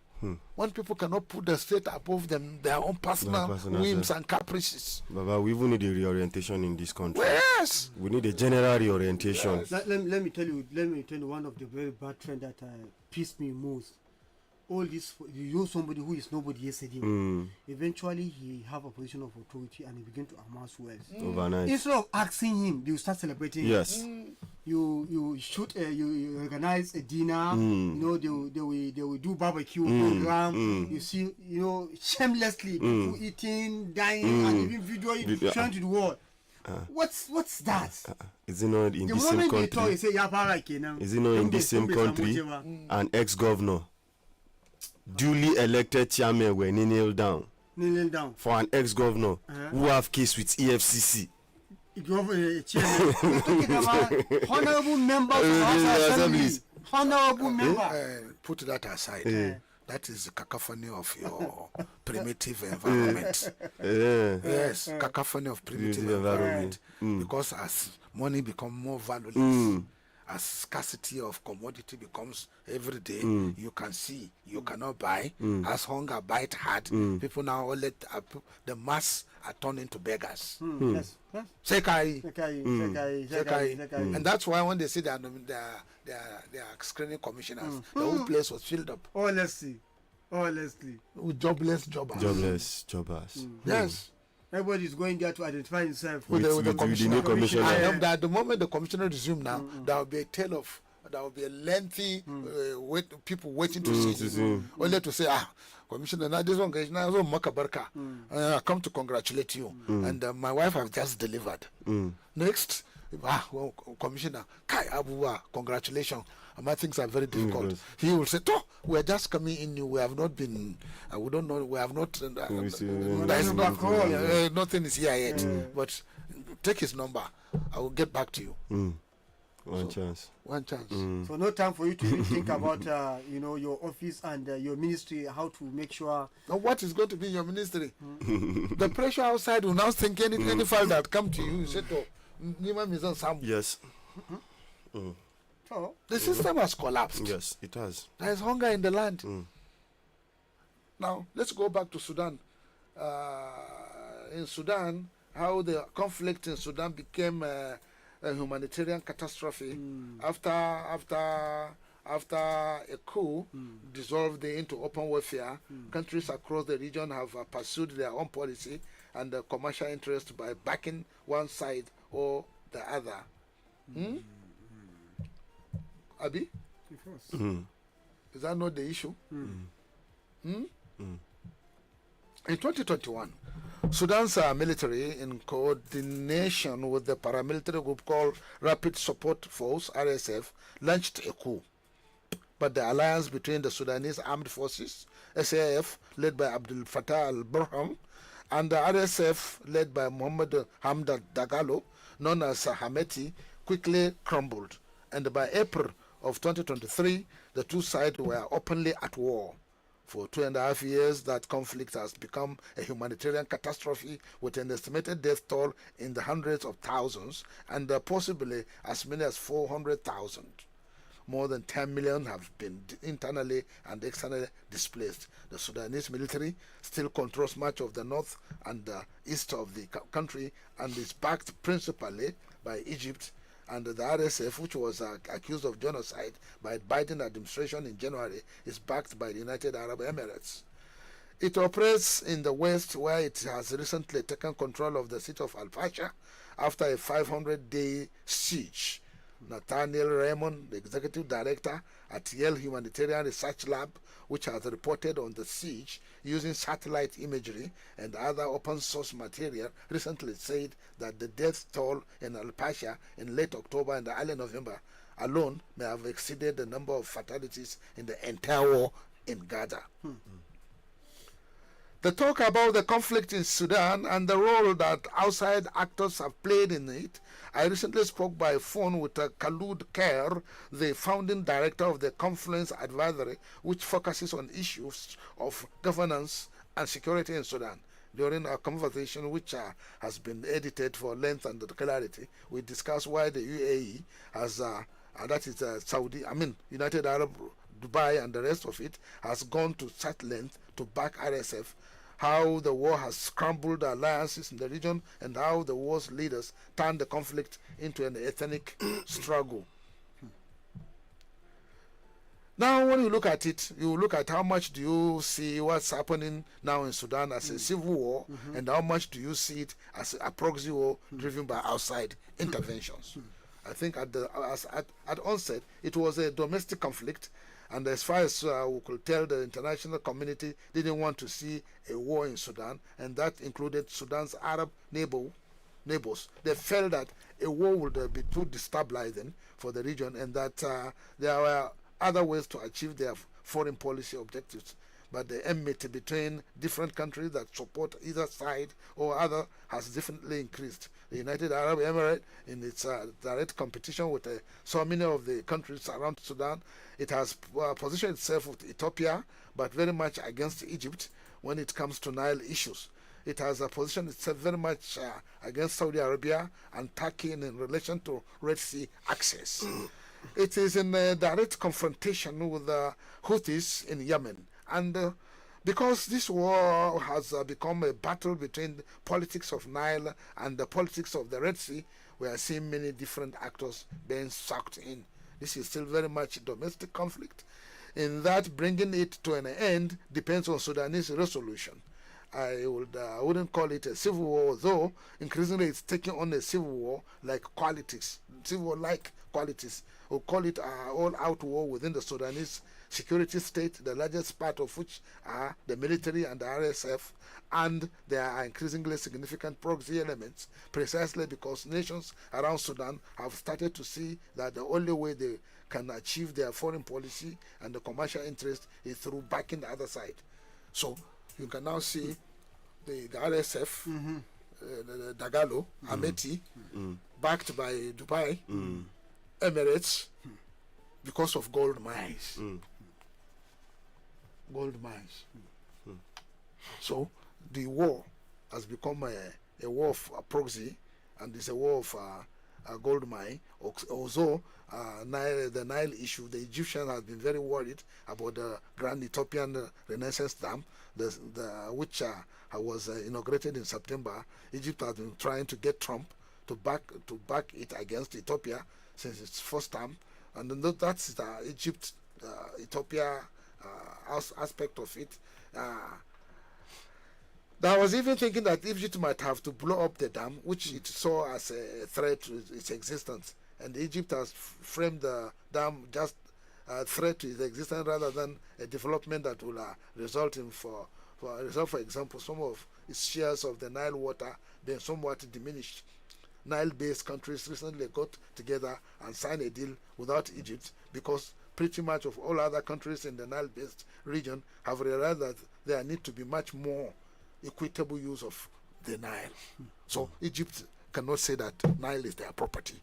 L: When people cannot put the state above them, their own personal whims and caprices.
J: Baba, we even need a reorientation in this country.
L: Yes,
J: we need a general reorientation.
K: Let me tell you one of the very bad trends that pissed me most. All this, you know, somebody who is nobody yesterday. Eventually, he have a position of authority and he begin to amass wealth.
J: Overnight.
K: Instead of asking him, they will start celebrating.
J: Yes.
K: You shoot. You organize a dinner. You know, they will do barbecue program. You see, you know, shamelessly people eating, dying, and even video showing to the world. What's that?
J: Is it not in the same country? Is it not in the same country? An ex-governor, duly elected chairman, were kneeling down for an ex-governor who have case with EFCC.
K: Honorable members of House Assemblies. Honorable member.
L: Put that aside. That is the cacophony of your primitive environment. Yes, cacophony of primitive environment. Because as money becomes more valueless, as scarcity of commodity becomes every day, you can see, you cannot buy. As hunger bite hard, people now the mass are turned into beggars.
K: Yes.
L: Sekai.
K: Sekai.
L: And that's why when they see that they are screening commissioners, the whole place was filled up.
K: Honestly.
L: With jobless jobbers. Yes.
K: Everybody is going there to identify himself
L: with the commissioner.
J: commissioner.
L: I know that the moment the commissioner resumes now, there will be a tale of, there will be a lengthy people waiting to see. Only to say, commissioner, now this one guy now Makabarka. I come to congratulate you, and my wife have just delivered. Next, commissioner, Kai Abuwa, congratulations. My things are very difficult. He will say, we are just coming in. We have not been. We don't know. We have not. There is nothing is here yet. But take his number. I will get back to you.
J: One chance.
K: So no time for you to even think about your office and your ministry, how to make sure.
L: Now what is going to be in your ministry? The pressure outside will now think any file that come to you. You say to
J: yes.
K: So
L: the system has collapsed.
J: Yes, it has.
L: There is hunger in the land. Now let's go back to Sudan. In Sudan, how the conflict in Sudan became a humanitarian catastrophe after a coup dissolved into open warfare. Countries across the region have pursued their own policy and commercial interest by backing one side or the other. Abi? Is that not the issue? In 2021, Sudan's military, in coordination with the paramilitary group called Rapid Support Force, RSF, launched a coup. But the alliance between the Sudanese Armed Forces, SAF, led by Abdel Fattah al-Burhan, and the RSF, led by Mohammed Hamdan Dagalo, known as Hameti, quickly crumbled. And by April of 2023, the two sides were openly at war. For 2.5 years, that conflict has become a humanitarian catastrophe with an estimated death toll in the hundreds of thousands and possibly as many as 400,000. More than 10 million have been internally and externally displaced. The Sudanese military still controls much of the north and the east of the country and is backed principally by Egypt, and the RSF, which was accused of genocide by the Biden administration in January, is backed by the United Arab Emirates. It operates in the west, where it has recently taken control of the city of Al-Fasher after a 500-day siege. Nathaniel Raymond, the executive director at Yale Humanitarian Research Lab, which has reported on the siege using satellite imagery and other open source material, recently said that the death toll in Al-Pasha in late October and early November alone may have exceeded the number of fatalities in the entire war in Gaza. The talk about the conflict in Sudan and the role that outside actors have played in it. I recently spoke by phone with Khalud Kher, the founding director of the Confluence Advisory, which focuses on issues of governance and security in Sudan. During our conversation, which has been edited for length and clarity, we discussed why the UAE has, United Arab Dubai and the rest of it, has gone to such length to back RSF, how the war has scrambled alliances in the region, and how the war's leaders turned the conflict into an ethnic struggle. Now, when you look at it, you look at how much do you see what's happening now in Sudan as a civil war, and how much do you see it as a proxy war driven by outside interventions. I think at onset, it was a domestic conflict, and as far as we could tell, the international community didn't want to see a war in Sudan, and that included Sudan's Arab neighbors. They felt that a war would be too destabilizing for the region, and that there were other ways to achieve their foreign policy objectives. but the enmity between different countries that support either side or other has definitely increased. The United Arab Emirates, in its direct competition with so many of the countries around Sudan, it has positioned itself with Ethiopia, but very much against Egypt when it comes to Nile issues. It has positioned itself very much against Saudi Arabia and Turkey in relation to Red Sea access. It is in direct confrontation with the Houthis in Yemen. And because this war has become a battle between the politics of Nile and the politics of the Red Sea, we are seeing many different actors being sucked in. This is still very much a domestic conflict. In that, bringing it to an end depends on Sudanese resolution. I wouldn't call it a civil war, though increasingly it's taking on a civil war-like qualities. Civil war-like qualities. We'll call it an all-out war within the Sudanese security state, the largest part of which are the military and the RSF, and there are increasingly significant proxy elements, precisely because nations around Sudan have started to see that the only way they can achieve their foreign policy and the commercial interest is through backing the other side. So you can now see the RSF, the Dagalo, Ameti, backed by Dubai, Emirates, because of gold mines. Gold mines. So the war has become a war of proxy, and it's a war of a gold mine. Also, the Nile issue, the Egyptians have been very worried about the Grand Ethiopian Renaissance Dam, which was inaugurated in September. Egypt has been trying to get Trump to back it against Ethiopia since its first term, and that's the Egypt Ethiopia aspect of it. I was even thinking that Egypt might have to blow up the dam, which it saw as a threat to its existence, and Egypt has framed the dam just a threat to its existence rather than a development that will result in, for example, some of its shares of the Nile water being somewhat diminished. Nile-based countries recently got together and signed a deal without Egypt because pretty much of all other countries in the Nile-based region have realized that there need to be much more equitable use of the Nile. So Egypt cannot say that Nile is their property.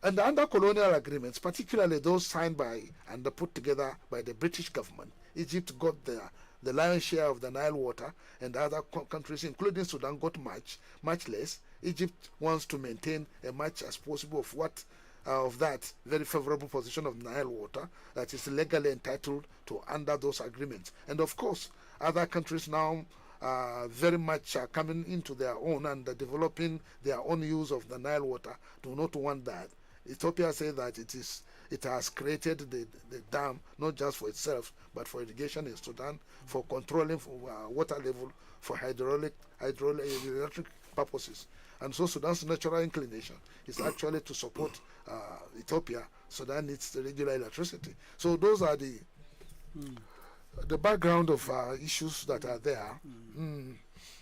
L: And under colonial agreements, particularly those signed by and put together by the British government, Egypt got the lion's share of the Nile water, and other countries, including Sudan, got much less. Egypt wants to maintain as much as possible of that very favorable position of Nile water that is legally entitled to under those agreements. And of course, other countries now very much coming into their own and developing their own use of the Nile water do not want that. Ethiopia says that it has created the dam not just for itself but for irrigation in Sudan, for controlling water level, for hydroelectric purposes. And so Sudan's natural inclination is actually to support Ethiopia. Sudan needs the regular electricity. So those are the background of issues that are there.
K: And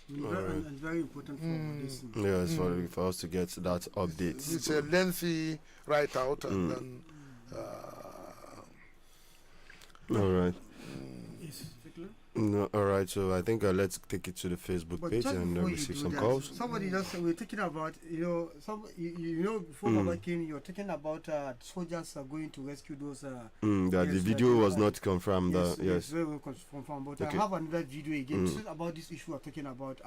K: very important for this.
J: Yes, for us to get that update.
L: It's a lengthy write-out, and then...
J: all right.
K: Yes,
J: No, all right, so I think let's take it to the Facebook page and receive some calls.
K: Somebody just we're talking about before Baba came, you're talking about soldiers are going to rescue those.
J: The video was not confirmed.
K: Yes, very well confirmed. But
J: okay.
K: I have another video again. This is about this issue we're talking about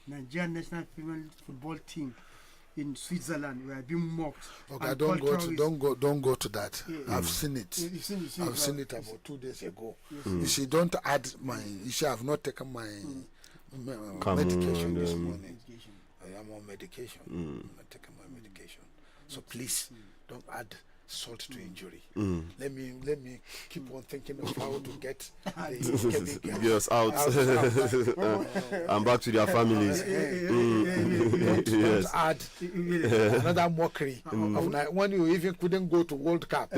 K: Nigerian national female football team in Switzerland. We are being mocked.
L: Okay, don't go to that. Yeah. I've seen it. I've seen it about 2 days ago. Yes. You see, don't add you see, I've not taken my medication this morning. I am on medication. I'm not taking my medication. So please don't add salt to injury. Let me keep on thinking of how to get the
J: girls out. I'm back to their families.
L: Don't add another mockery of when you even couldn't go to World Cup.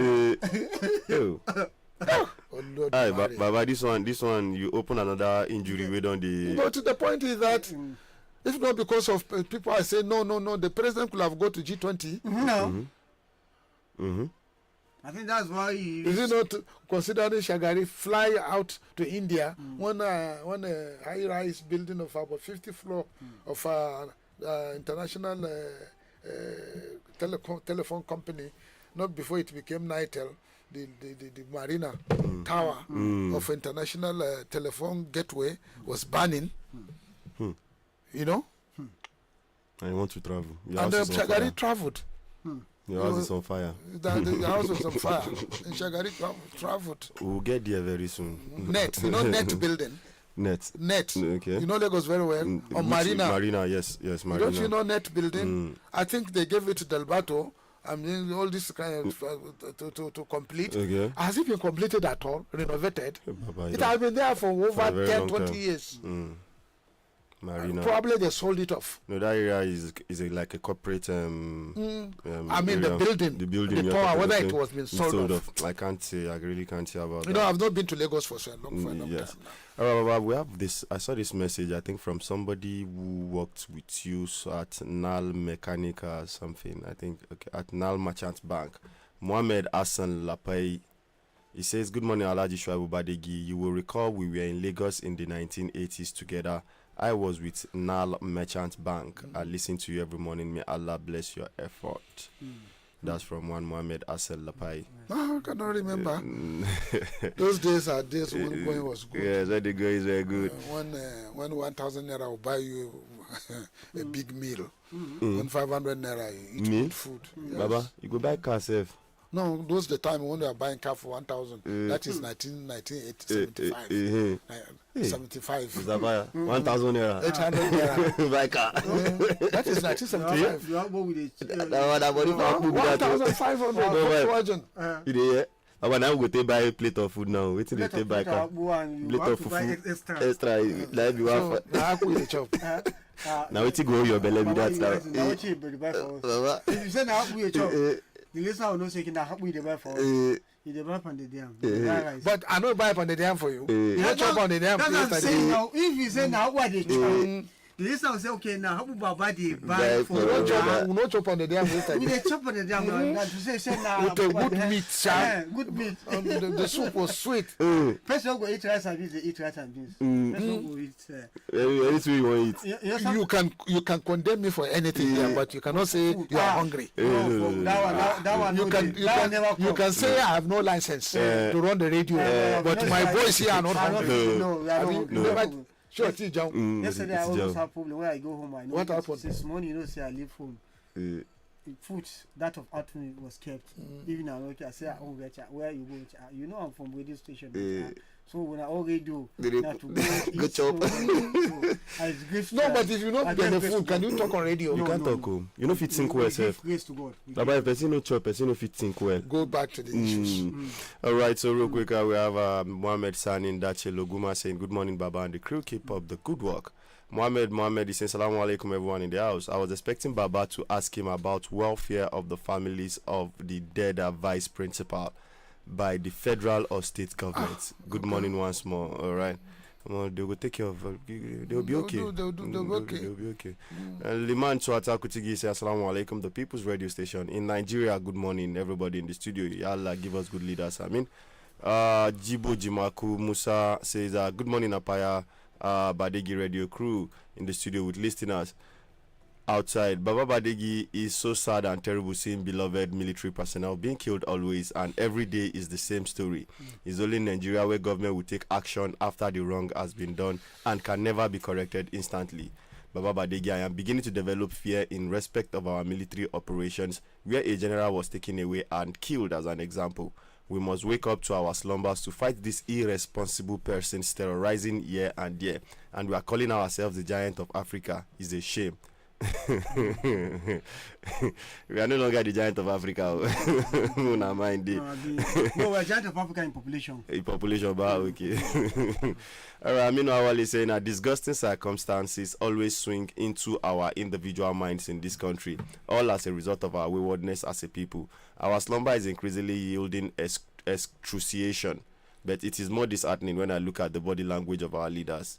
J: Baba, this one, you open another injury way on the.
L: But the point is that if not because of people, I say no, the president could have gone to G20.
K: No. I think that's why he
L: is it not considering Shagari fly out to India one high-rise building of about 50 floor of international telephone company, not before it became Nitel, the Marina Tower of international telephone gateway was burning. You know?
J: I want to travel.
L: And Shagari traveled.
J: Your house is on fire.
L: The house was on fire. And Shagari traveled.
J: We'll get there very soon.
L: Net. You know net building?
J: Net.
L: Okay. You know Lagos very well. On Marina.
J: Marina, yes, Marina.
L: Don't you know net building? I think they gave it to Delbato. I mean, all this kind of to complete.
J: Okay.
L: Has it been completed at all? Renovated? It has been there for over 10, 20 years.
J: Marina.
L: Probably they sold it off.
J: No, that area is like a corporate.
L: I mean,
J: area.
L: the building, the tower, whether it was been sold off.
J: I can't say. I really can't say about that.
L: You know, I've not been to Lagos for so long. For a long
J: yes.
L: time
J: now. We have this. I saw this message. I think from somebody who worked with you at Nal Mechanica or something. I think at Nal Merchant Bank. Mohammed Hassan Lapai. He says, "Good morning, Alhaji Shuaibu Badeggi. You will recall we were in Lagos in the 1980s together. I was with Nal Merchant Bank. I listen to you every morning. May Allah bless your effort." That's from one Mohammed Asel Lapai.
L: I cannot remember. Those days are days when going was good.
J: Yes, when the guys were good.
L: When 1,000 naira will buy you a big meal. When 500 naira you eat good food.
J: Yes. Baba, you go buy car safe.
L: No, those the time when they are buying car for 1,000. That is 1975. 75.
J: 1,000 naira.
L: 800 naira.
J: Buy car.
L: That is 1975.
K: You have one with it.
L: 1,500.
J: You dey Baba, now we go take buy a plate of food now. Waiting to take buy car.
K: Plate of food.
J: Extra. Like you have. Now waiting go your belly with that now.
K: Now what you buy for us? If you say now we chop. The listener will not say that we buy for us. You dey buy on the dam.
L: But I don't buy on the dam for you. You don't chop on the dam.
K: That's what I'm saying now. If you say now what they chop. The listener will say, okay, now how about they buy for us?
L: We don't chop on the dam.
K: We dey chop on the dam now. To say now.
L: With a good meat, sir.
K: Good meat.
L: The soup was sweet.
K: Person go eat rice and beans, they eat rice and beans. Person go eat.
J: Anything you want to eat.
L: You can condemn me for anything here, but you cannot say you are hungry.
K: That one
L: you can say I have no license to run the radio, but my boys here are not hungry.
K: No.
L: Sure,
K: yesterday I almost have problem when I go home. I know
L: what happened?
K: Since morning, you know, say I leave home. Food that of afternoon was kept. Even I say, "Oh, where you go? You know, I'm from radio station." So when I already do, that to go eat.
J: Chop.
L: No, but if you not get the food, can you talk on radio?
J: You can't talk. You know if you think well, self.
K: Grace to God.
J: But if person no chop, person no fit think well.
L: Go back to the issues.
J: All right, so real quick, we have Mohammed Sani in Dache Loguma saying, "Good morning, Baba and the crew. Keep up the good work." Mohammed is saying, "Salaam alaikum, everyone in the house. I was expecting Baba to ask him about welfare of the families of the dead vice principal by the federal or state government." Good morning once more. All right. They will take care of. They'll be okay.
L: They'll be okay.
J: Liman Chuata Kutigi says, "Assalamu alaikum, the People's Radio Station in Nigeria. Good morning, everybody in the studio. Allah give us good leaders. I mean, Jibo Jimaku Musa says, good morning, Apaya Badeggi Radio crew in the studio with listeners outside. Baba Badeggi is so sad and terrible seeing beloved military personnel being killed always, and every day is the same story. It's only in Nigeria where government will take action after the wrong has been done and can never be corrected instantly. Baba Badeggi, I am beginning to develop fear in respect of our military operations where a general was taken away and killed as an example. We must wake up to our slumbers to fight these irresponsible persons terrorizing here and there, and we are calling ourselves the giant of Africa. It's a shame. We are no longer the giant of Africa.
K: No, we're giant of Africa in population.
J: In population, but okay. Alright, Aminu Awali saying that disgusting circumstances always swing into our individual minds in this country, all as a result of our waywardness as a people. Our slumber is increasingly yielding excruciation, but it is more disheartening when I look at the body language of our leaders.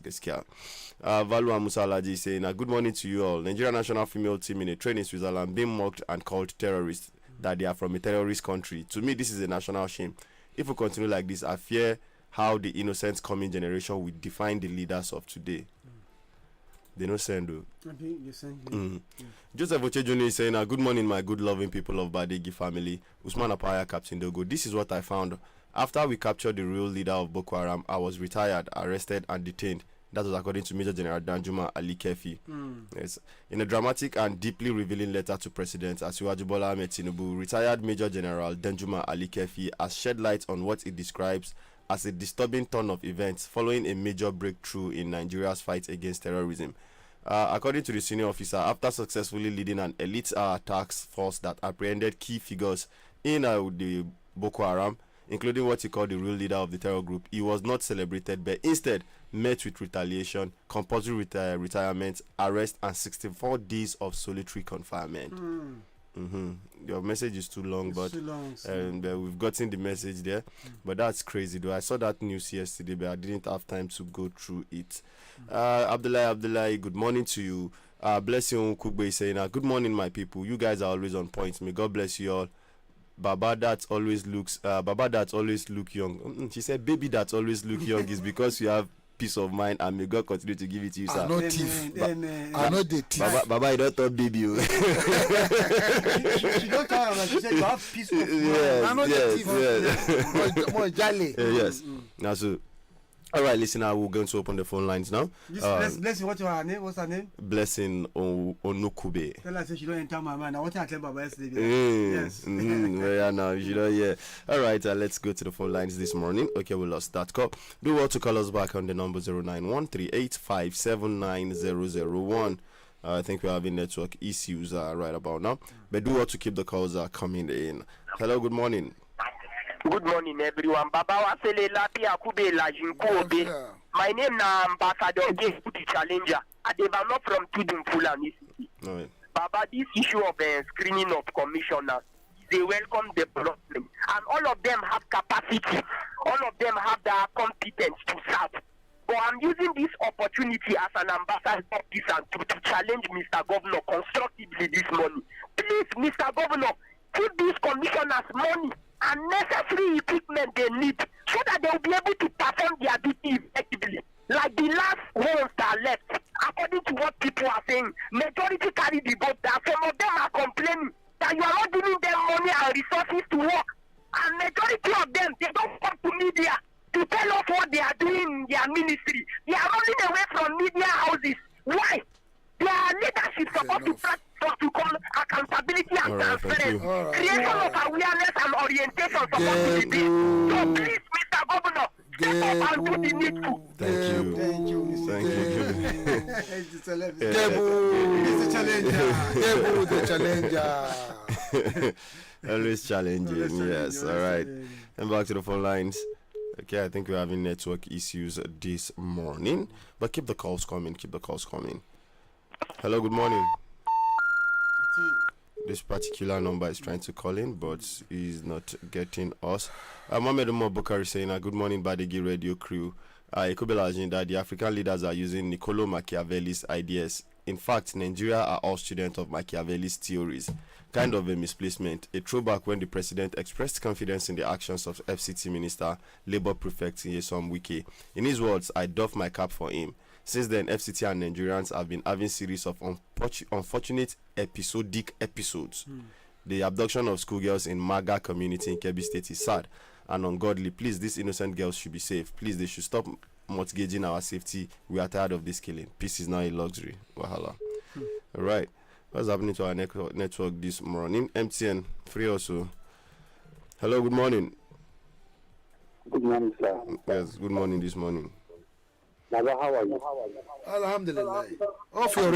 J: Valua Musalaji saying, good morning to you all. Nigeria national female team in a training in Switzerland being mocked and called terrorists. that they are from a terrorist country. To me, this is a national shame. If we continue like this, I fear how the innocent coming generation will define the leaders of today. They no send though. Joseph Ochejuni is saying, good morning, my good loving people of Badeggi family. Usman Apaya, Captain Dogo. This is what I found. After we captured the real leader of Boko Haram, I was retired, arrested, and detained. That was according to Major General Danjuma Ali Kefi. Yes. In a dramatic and deeply revealing letter to President Asiwaju Bola Ahmed Tinubu, retired Major General Danjuma Ali Kefi has shed light on what he describes as a disturbing turn of events following a major breakthrough in Nigeria's fight against terrorism. According to the senior officer, after successfully leading an elite task force that apprehended key figures in the Boko Haram, including what he called the real leader of the terror group, he was not celebrated, but instead met with retaliation, compulsory retirement, arrest, and 64 days of solitary confinement. Your message is too long, but we've gotten the message there. But that's crazy, though. I saw that news yesterday, but I didn't have time to go through it. Abdullah, good morning to you. Bless you, Kugbe, saying, good morning, my people. You guys are always on point. May God bless you all. Baba that always look young. She said, baby that always look young is because you have peace of mind, and may God continue to give it to you, sir.
L: I know thief. I know the thief.
J: Baba, you don't talk baby.
K: She don't tell her, she said you have peace of mind.
L: I know the thief. More jolly.
J: Yes. Now, so, all right, listener, we're going to open the phone lines now.
K: Blessing, what's her name? What's her name?
J: Blessing Onukube.
K: Tell her she don't enter my mind. I want to tell Baba yesterday.
J: Yes. Yeah, now you know, yeah. All right, let's go to the phone lines this morning. Okay, we lost that call. Do well to call us back on the number 09138579001. I think we're having network issues right about now, but do well to keep the calls coming in. Hello, good morning.
P: Good morning, everyone. Baba Wasele Lapi Akube Lajinkobe. My name is Ambassador Gate the Challenger. I develop from Tudun Fulani. Baba, this issue of screening of commissioners is a welcome development. And all of them have capacity. All of them have the competence to serve. But I'm using this opportunity as an ambassador to challenge Mr. Governor constructively this morning. Please, Mr. Governor, give these commissioners money and necessary equipment they need so that they will be able to perform their duty effectively. Like the last ones that left, according to what people are saying, majority carry the vote. That some of them are complaining that you are not giving them money and resources to work. And majority of them, they don't come to media to tell us what they are doing in their ministry. They are running away from media houses. Why? Their leadership is supposed to practice what you call accountability and transparency. Creation of awareness and orientation supposed to be there. So please, Mr. Governor, step up and do the needful.
J: Thank you.
L: Debu the challenger.
J: Always challenging, yes. All right. And back to the phone lines. Okay, I think we're having network issues this morning, but keep the calls coming. Hello, good morning. This particular number is trying to call in, but is not getting us. Mohamed Umar Bukari saying, good morning, Badeggi Radio crew. It could be alleging that the African leaders are using Niccolo Machiavelli's ideas. In fact, Nigeria are all students of Machiavelli's theories. Kind of a misplacement. A throwback when the president expressed confidence in the actions of FCT Minister, Labour Prefect Nyesom Wike. In his words, I doff my cap for him. Since then, FCT and Nigerians have been having series of unfortunate episodic episodes. The abduction of schoolgirls in Maga community in Kebbi State is sad and ungodly. Please, these innocent girls should be safe. Please, they should stop mortgaging our safety. We are tired of this killing. Peace is now a luxury. Wahala. All right. What's happening to our network this morning? MTN, free also. Hello, good morning.
Q: Good morning, sir.
J: Yes, good morning this morning.
Q: Baba, how are you?
L: Alhamdulillah. Off your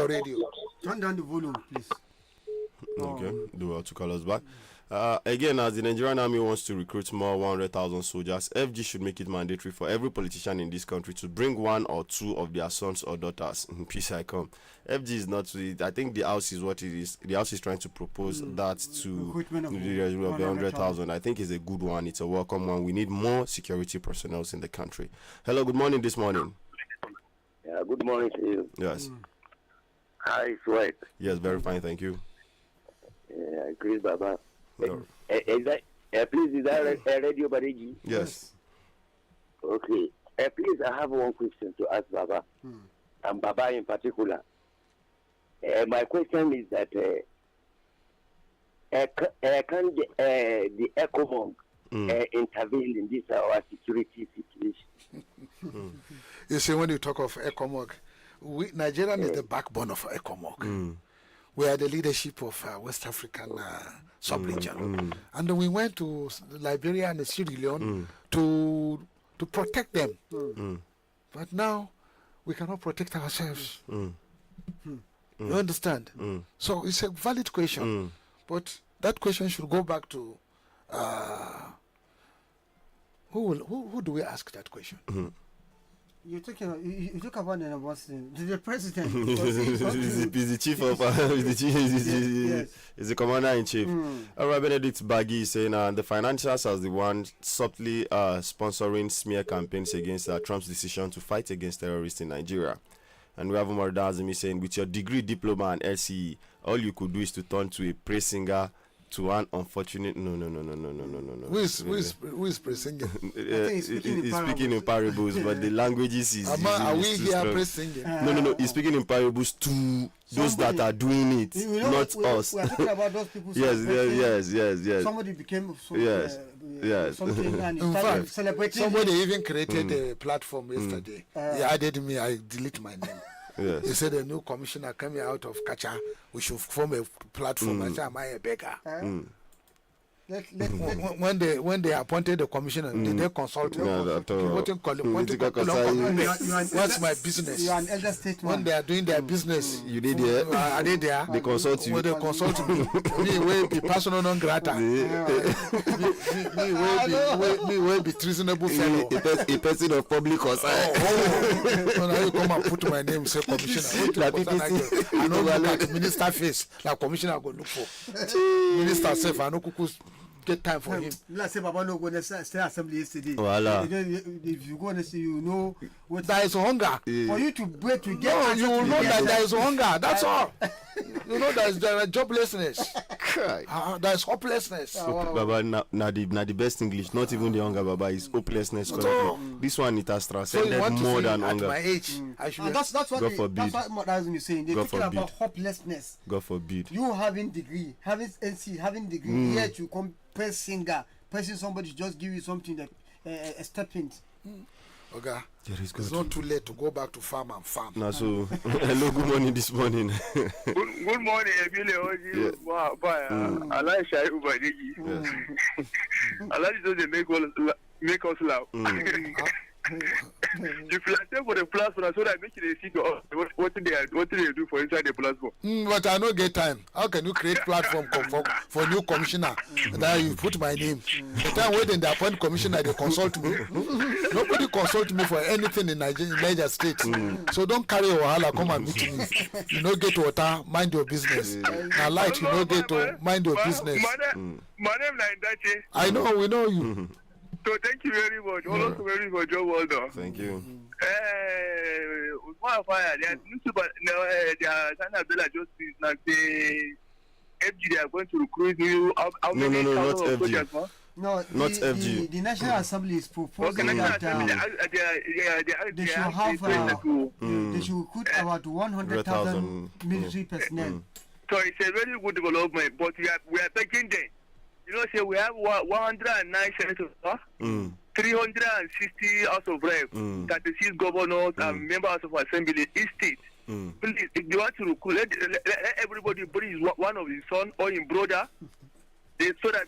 L: radio.
K: Turn down the volume, please.
J: Okay, do well to call us back. Again, as the Nigerian army wants to recruit more 100,000 soldiers, FG should make it mandatory for every politician in this country to bring one or two of their sons or daughters. In peace I come. FG is not. I think the House is what it is. The House is trying to propose that to the 100,000. I think it's a good one. It's a welcome one. We need more security personnel in the country. Hello, good morning this morning.
Q: Yeah, good morning to you.
J: Yes.
Q: Hi, it's right.
J: Yes, very fine. Thank you.
Q: Chris Baba.
J: No.
Q: Is that, please, is that Radio Badeggi?
J: Yes.
Q: Okay. Please, I have one question to ask Baba, and Baba in particular. My question is that can the ECOMOG intervene in this our security situation?
L: You see, when you talk of ECOMOG, Nigeria is the backbone of ECOMOG. We are the leadership of West African sub-region. And we went to Liberia and Sierra Leone to protect them. But now, we cannot protect ourselves. You understand? So it's a valid question. But that question should go back to who do we ask that question?
K: You talk about the president.
J: He's the chief of he's the commander in chief. Alright, Benedict Badeggi is saying the financiers as the one subtly sponsoring smear campaigns against Trump's decision to fight against terrorists in Nigeria. And we have Umar Dazimi saying, with your degree, diploma, and LCE, all you could do is to turn to a praise singer, to an unfortunate. No.
L: Who is praise singing?
J: He's speaking in parables, but the languages is.
L: Are we here praise singing?
J: No. He's speaking in parables to those that are doing it, not us.
K: We are talking about those people.
J: Yes.
K: Somebody became
J: something,
K: and
L: in fact,
K: celebrating.
L: Somebody even created a platform yesterday. He added me. I delete my name.
J: Yes.
L: He said a new commissioner coming out of Kacha, we should form a platform. I said, am I a beggar? When they appointed the commissioner, did they consult me? What's my business?
K: You are an elder statesman.
L: When they are doing their business,
J: you did there.
L: Are they there?
J: They consult you.
L: Well, they consult me. Me will be personal non grata. Me will be treasonable fellow.
J: A person of public concern.
L: So now you come and put my name, say commissioner. I don't look at minister face. Like commissioner go look for. Minister safe. I know cuckoo's get time for him.
K: Let's say Baba no go to state assembly yesterday.
J: Voila.
K: If you go and see, you know what
L: there is hunger.
K: For you to break to get.
L: No, you will know that there is hunger. That's all. You know there is joblessness. There is hopelessness.
J: Baba, na the best English. Not even the hunger, Baba, is hopelessness. This one it has transcended more than hunger.
L: At my age, I should.
K: That's what Madazim is saying. They're talking about hopelessness.
J: God forbid.
K: You having degree, having NC, having degree, yet you come press singer, pressing somebody to just give you something that a stepping.
L: Okay. It's not too late to go back to farm and farm.
J: Nah, so hello, good morning this morning.
R: Good morning, Emile. Wow, I like Shai Badeggi. I like those that make us laugh. You plan for the platform so that make it easy to what do they do for inside the platform?
L: But I don't get time. How can you create platform for new commissioner? Then you put my name. The time when they appoint commissioner, they consult me. Nobody consult me for anything in Niger State. So don't carry your wahala, come and meet me. You don't get water, mind your business. Now light, you don't get to mind your business.
R: My name is Ndache.
L: I know, we know you.
R: So thank you very much. Also very much, job well done.
J: Thank you.
R: FG, they are going to recruit new.
J: No, not FG.
K: No,
J: not FG.
K: The National Assembly is proposing that they should have they should recruit about 100,000 military personnel.
R: So it's a very good development, but we are taking them. You know, say we have 109 senators, 360 House of Reps, 36 governors and members of Assembly each state. Please, if you want to recruit, let everybody bring one of his son or his brother, so that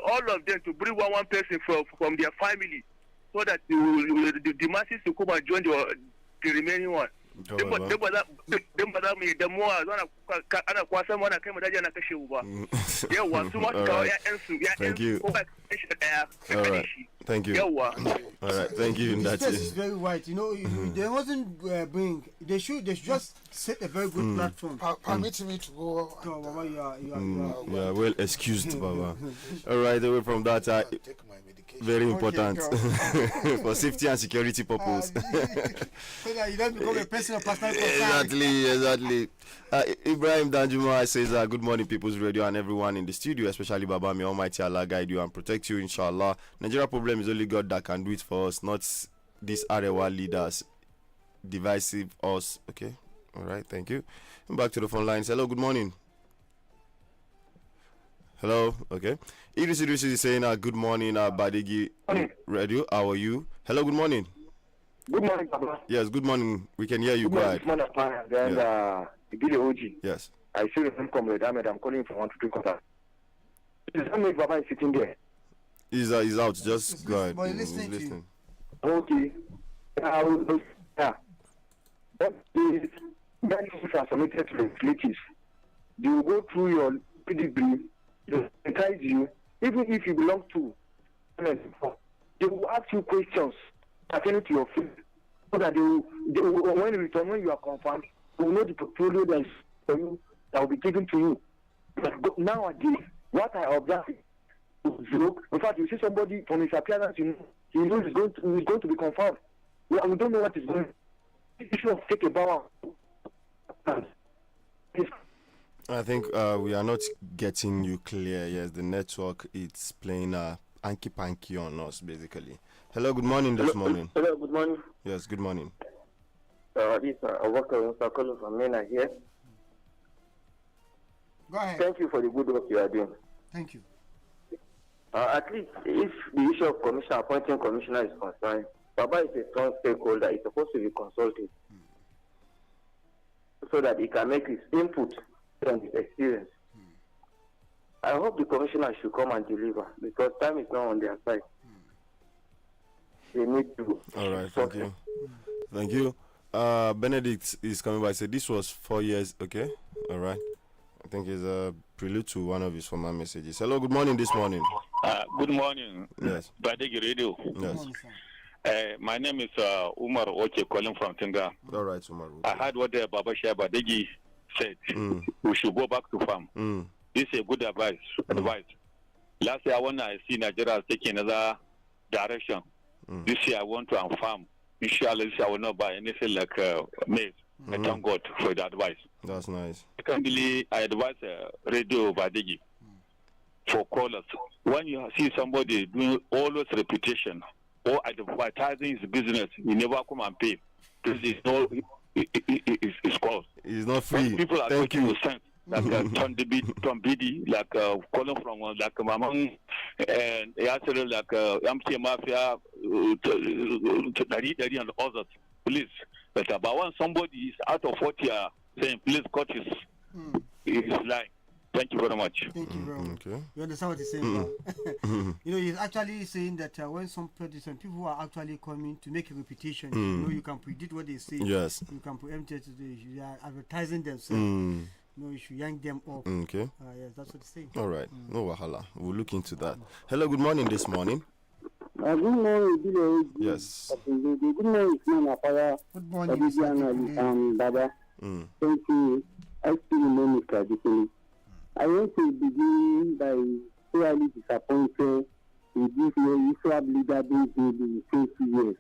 R: all of them to bring one person from their family, so that the masses to come and join the remaining one. Thank
J: you. All right. Thank you. All right. Thank you.
K: This is very white. You know, they wasn't bring. They should just set a very good platform.
L: Permit me to go.
K: No, Baba, you are
J: well excused, Baba. All right, away from that,
L: take my medication.
J: very important for safety and security purpose.
K: So that you don't become a person of personal concern.
J: Exactly. Ibrahim Danjuma says, good morning, People's Radio, and everyone in the studio, especially Baba. May Almighty Allah guide you and protect you, inshallah. Nigeria problem is only God that can do it for us, not these Arewa leaders. Divisive us. Okay. All right. Thank you. Back to the phone lines. Hello. Good morning. Hello. Okay. Idris is saying, good morning, Badeggi Radio. How are you? Hello. Good morning.
S: Good morning, Papa.
J: Yes. Good morning. We can hear you.
S: Good morning,
J: Yes.
S: I see the same comrade Ahmed. I'm calling from 123 quarter. Is that Baba is sitting there?
J: He's out. Just go ahead.
K: He's listening.
S: Okay. Yeah. But the men who are submitted to the legislatives, they will go through your pedigree, they will entice you, even if you belong to they will ask you questions pertaining to your field, so that they will when you return, when you are confirmed, they will know the portfolio that is for you, that will be given to you. But nowadays, what I observe is, in fact, you see somebody from his appearance, you know he's going to be confirmed. We don't know what is going on. You should take a bow.
J: I think we are not getting you clear. Yes, the network is playing hanky-panky on us, basically. Hello, good morning this morning.
S: Hello, good morning.
J: Yes, good morning.
S: This is Awaka Nsakolo from MENA here.
K: Go ahead.
S: Thank you for the good work you are doing.
K: Thank you.
S: At least if the issue of appointing commissioner is concerned, Baba is a strong stakeholder. He's supposed to be consulted so that he can make his input and his experience. I hope the commissioner should come and deliver, because time is not on their side. They need to.
J: All right, thank you. Thank you. Benedict is coming by. Said this was 4 years. Okay, all right. I think it's a prelude to one of his former messages. Hello, good morning this morning.
T: Good morning.
J: Yes.
T: Badeggi Radio.
J: Yes.
T: My name is Umar Oche, calling from Tinga.
J: All right, Umar.
T: I heard what Baba Shai Badeggi said. We should go back to farm. This is a good advice. Last year, when I see Nigeria taking another direction, this year I want to farm. Inshallah, this year I will not buy anything like maize. I thank God for the advice.
J: That's nice.
T: Secondly, I advise Radio Badeggi for callers. When you see somebody doing always reputation or advertising his business, you never come and pay. This is no, it's called.
J: It's not free.
T: When people are
J: Thank
T: taking
J: you.
T: sense, like Tom Bidi, like calling from like Mamang, and actually like MT Mafia, Dari and others. Please, but when somebody is out of what you are saying, please cut his line. Thank you very much.
K: Thank you very much.
J: Okay.
K: You understand what he's saying? You know, he's actually saying that when some people are actually coming to make a reputation, you know, you can predict what they say.
J: Yes.
K: You can preempt it. They are advertising themselves. No, you should yank them up.
J: Okay.
K: Yes, that's what he's saying.
J: All right. No wahala. We'll look into that. Hello, good morning this morning.
U: Good morning,
J: Yes.
U: Good morning, Mama.
K: Good morning,
U: Baba. Thank you. I still know Mr. Adikini. I want to begin by thoroughly disappointed with this Iswap leader being in 20 years.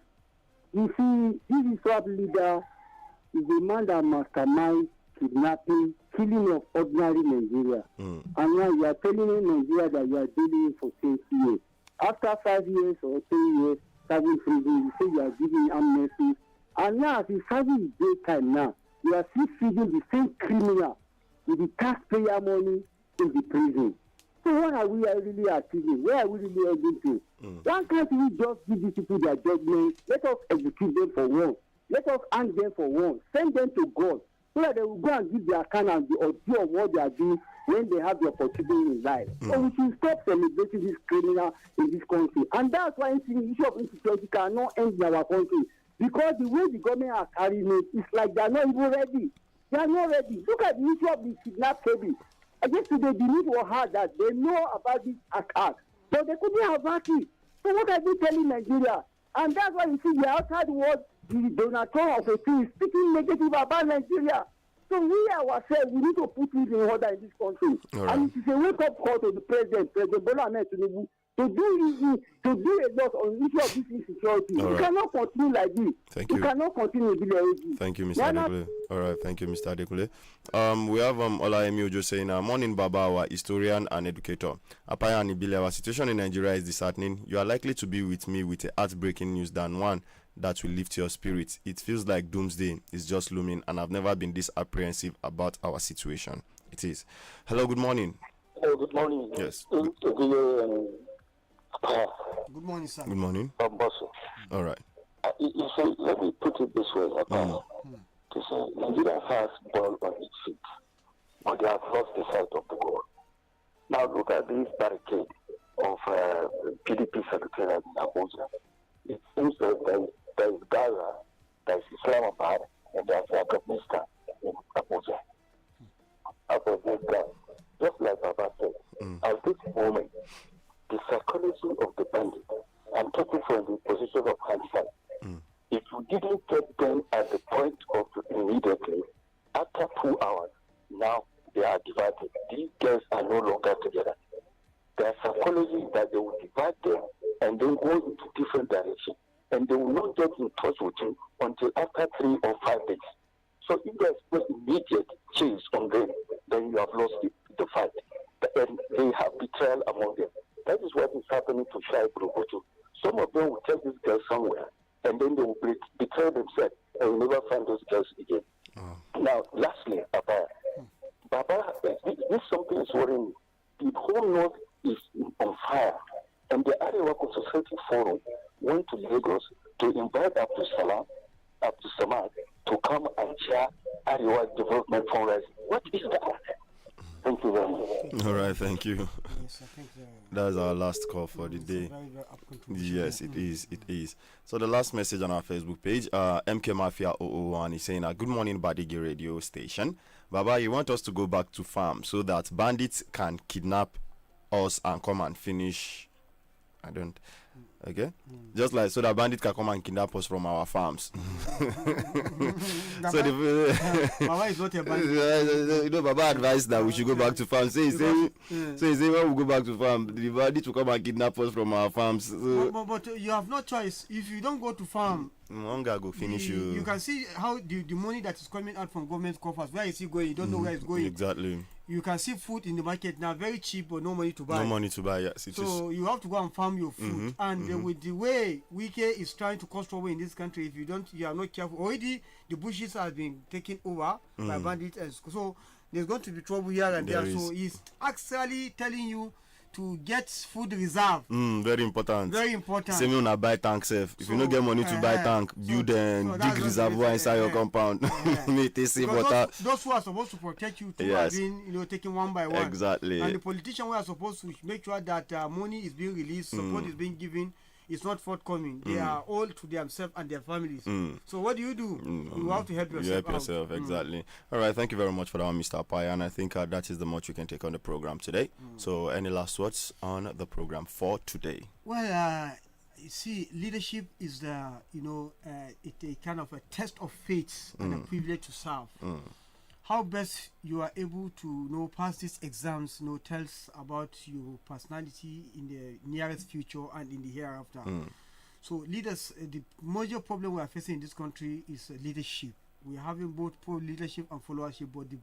U: You see, this Iswap leader is a man that masterminds kidnapping, killing of ordinary Nigeria. And now you are telling Nigeria that you are dealing for 20 years. After 5 years or 3 years, serving prison, you say you are giving amnesty. And now, as he's serving his daytime now, you are still feeding the same criminal with the taxpayer money in the prison. So what are we really achieving? Where are we really heading to? Why can't we just give these people their judgment? Let us execute them for once. Let us hang them for once. Send them to God so that they will go and give their account and the audio of what they are doing when they have the opportunity in life. So we should stop celebrating this criminal in this country. And that's why the issue of insecurity cannot end in our country. Because the way the government are carrying it, it's like they are not even ready. They are not ready. Look at the issue of the kidnap baby. Yesterday, the news was hard that they know about this attack, but they couldn't avert it. So what are they telling Nigeria? And that's why you see the outside world, the donator of a thing is speaking negative about Nigeria. So we ourselves, we need to put things in order in this country.
J: Right.
U: And it is a wake-up call to the President Bola Ahmed Tinubu, to do a lot on the issue of this insecurity. We cannot continue like this.
J: Thank you.
U: We cannot continue with the
J: Thank you, Mr. Adekule. All right, thank you, Mr. Adekule. We have Olayemi Ojo saying, morning, Baba, our historian and educator. Apaya and Ibile, our situation in Nigeria is disheartening. You are likely to be with me with a heartbreaking news than one that will lift your spirits. It feels like doomsday is just looming, and I've never been this apprehensive about our situation. It is. Hello, good morning.
U: Hello, good morning.
J: Yes.
K: Good morning, sir.
J: Good morning. All right.
U: You see, let me put it this way. To say, Nigeria has ball on its feet, but they have lost the sight of the goal. Now look at this barricade of PDP secretariat in Abuja. It seems that there is Gaza, there is Islamabad, and there is Afghanistan in Abuja. Afghanistan, just like Baba said, at this moment, the psychology of the bandit, I'm talking from the position of hindsight. If you didn't get them at the point of immediately, after 2 hours, now they are divided. These girls are no longer together. Their psychology is that they will divide them and then go into different directions. And they will not get in touch with you until after 3 or 5 days. So if there's no immediate change on them, then you have lost the fight. And they have betrayal among them. That is what is happening to Shai Brogoto. Some of them will take this girl somewhere, and then they will betray themselves and will never find those girls again. Now, lastly, Baba, this something is worrying me. The whole North is on fire, and the Arewa Society Forum went to Lagos to invite Abdul Samad to come and chair Arewa Development Fundraising. What is that? Thank you very much.
J: All right, thank you.
K: Yes, I think
J: that's our last call for the day. Yes, it is. It is. So the last message on our Facebook page, MK Mafia 001 is saying, good morning, Badeggi Radio Station. Baba, you want us to go back to farm so that bandits can kidnap us and come and finish. I don't. Okay, just like so that bandit can come and kidnap us from our farms. So
K: Baba is not a bandit.
J: You know, Baba advised that we should go back to farm. So he said when we go back to farm, the bandit will come and kidnap us from our farms. So
K: but you have no choice. If you don't go to farm,
J: hunger go finish you.
K: You can see how the money that is coming out from government coffers. Where is it going? You don't know where it's going.
J: Exactly.
K: You can see food in the market now, very cheap, but no money to buy.
J: No money to buy, yes.
K: So you have to go and farm your food. With the way Wike is trying to cause trouble in this country, if you are not careful, already the bushes have been taken over by bandits, and so there's going to be trouble here and there. So he's actually telling you to get food reserve.
J: Very important.
K: Very important.
J: Same when I buy tank safe. If you don't get money to buy tank, build and dig reservoir inside your compound.
K: Those who are supposed to protect you too are being taken one by one.
J: Exactly.
K: And the politicians who are supposed to make sure that money is being released, support is being given, it's not forthcoming. They are all to themselves and their families. So what do? You have to help yourself.
J: You help yourself, exactly. All right, thank you very much for that one, Mr. Apaya. And I think that is the much we can take on the program today. So any last words on the program for today?
K: Well, you see, leadership is it's a kind of a test of faith and a privilege to serve. How best you are able to pass these exams tells about your personality in the nearest future and in the hereafter. So leaders, the major problem we are facing in this country is leadership. We are having both poor leadership and followership, but the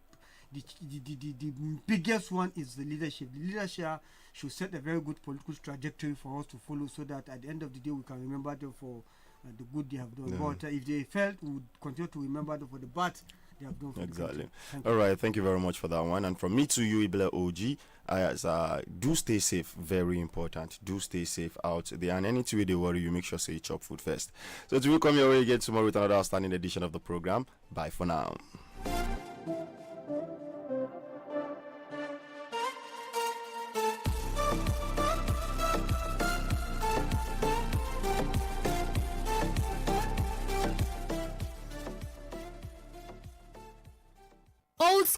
K: biggest one is the leadership. The leadership should set a very good political trajectory for us to follow, so that at the end of the day we can remember them for the good they have done. But if they failed, we would continue to remember them for the bad they have done.
J: Exactly. All right, thank you very much for that one. And from me to you, Ibile OG, do stay safe. Very important. Do stay safe out there. And anything way they worry you, make sure say you chop food first. So till we come your way again tomorrow with another outstanding edition of the program. Bye for now.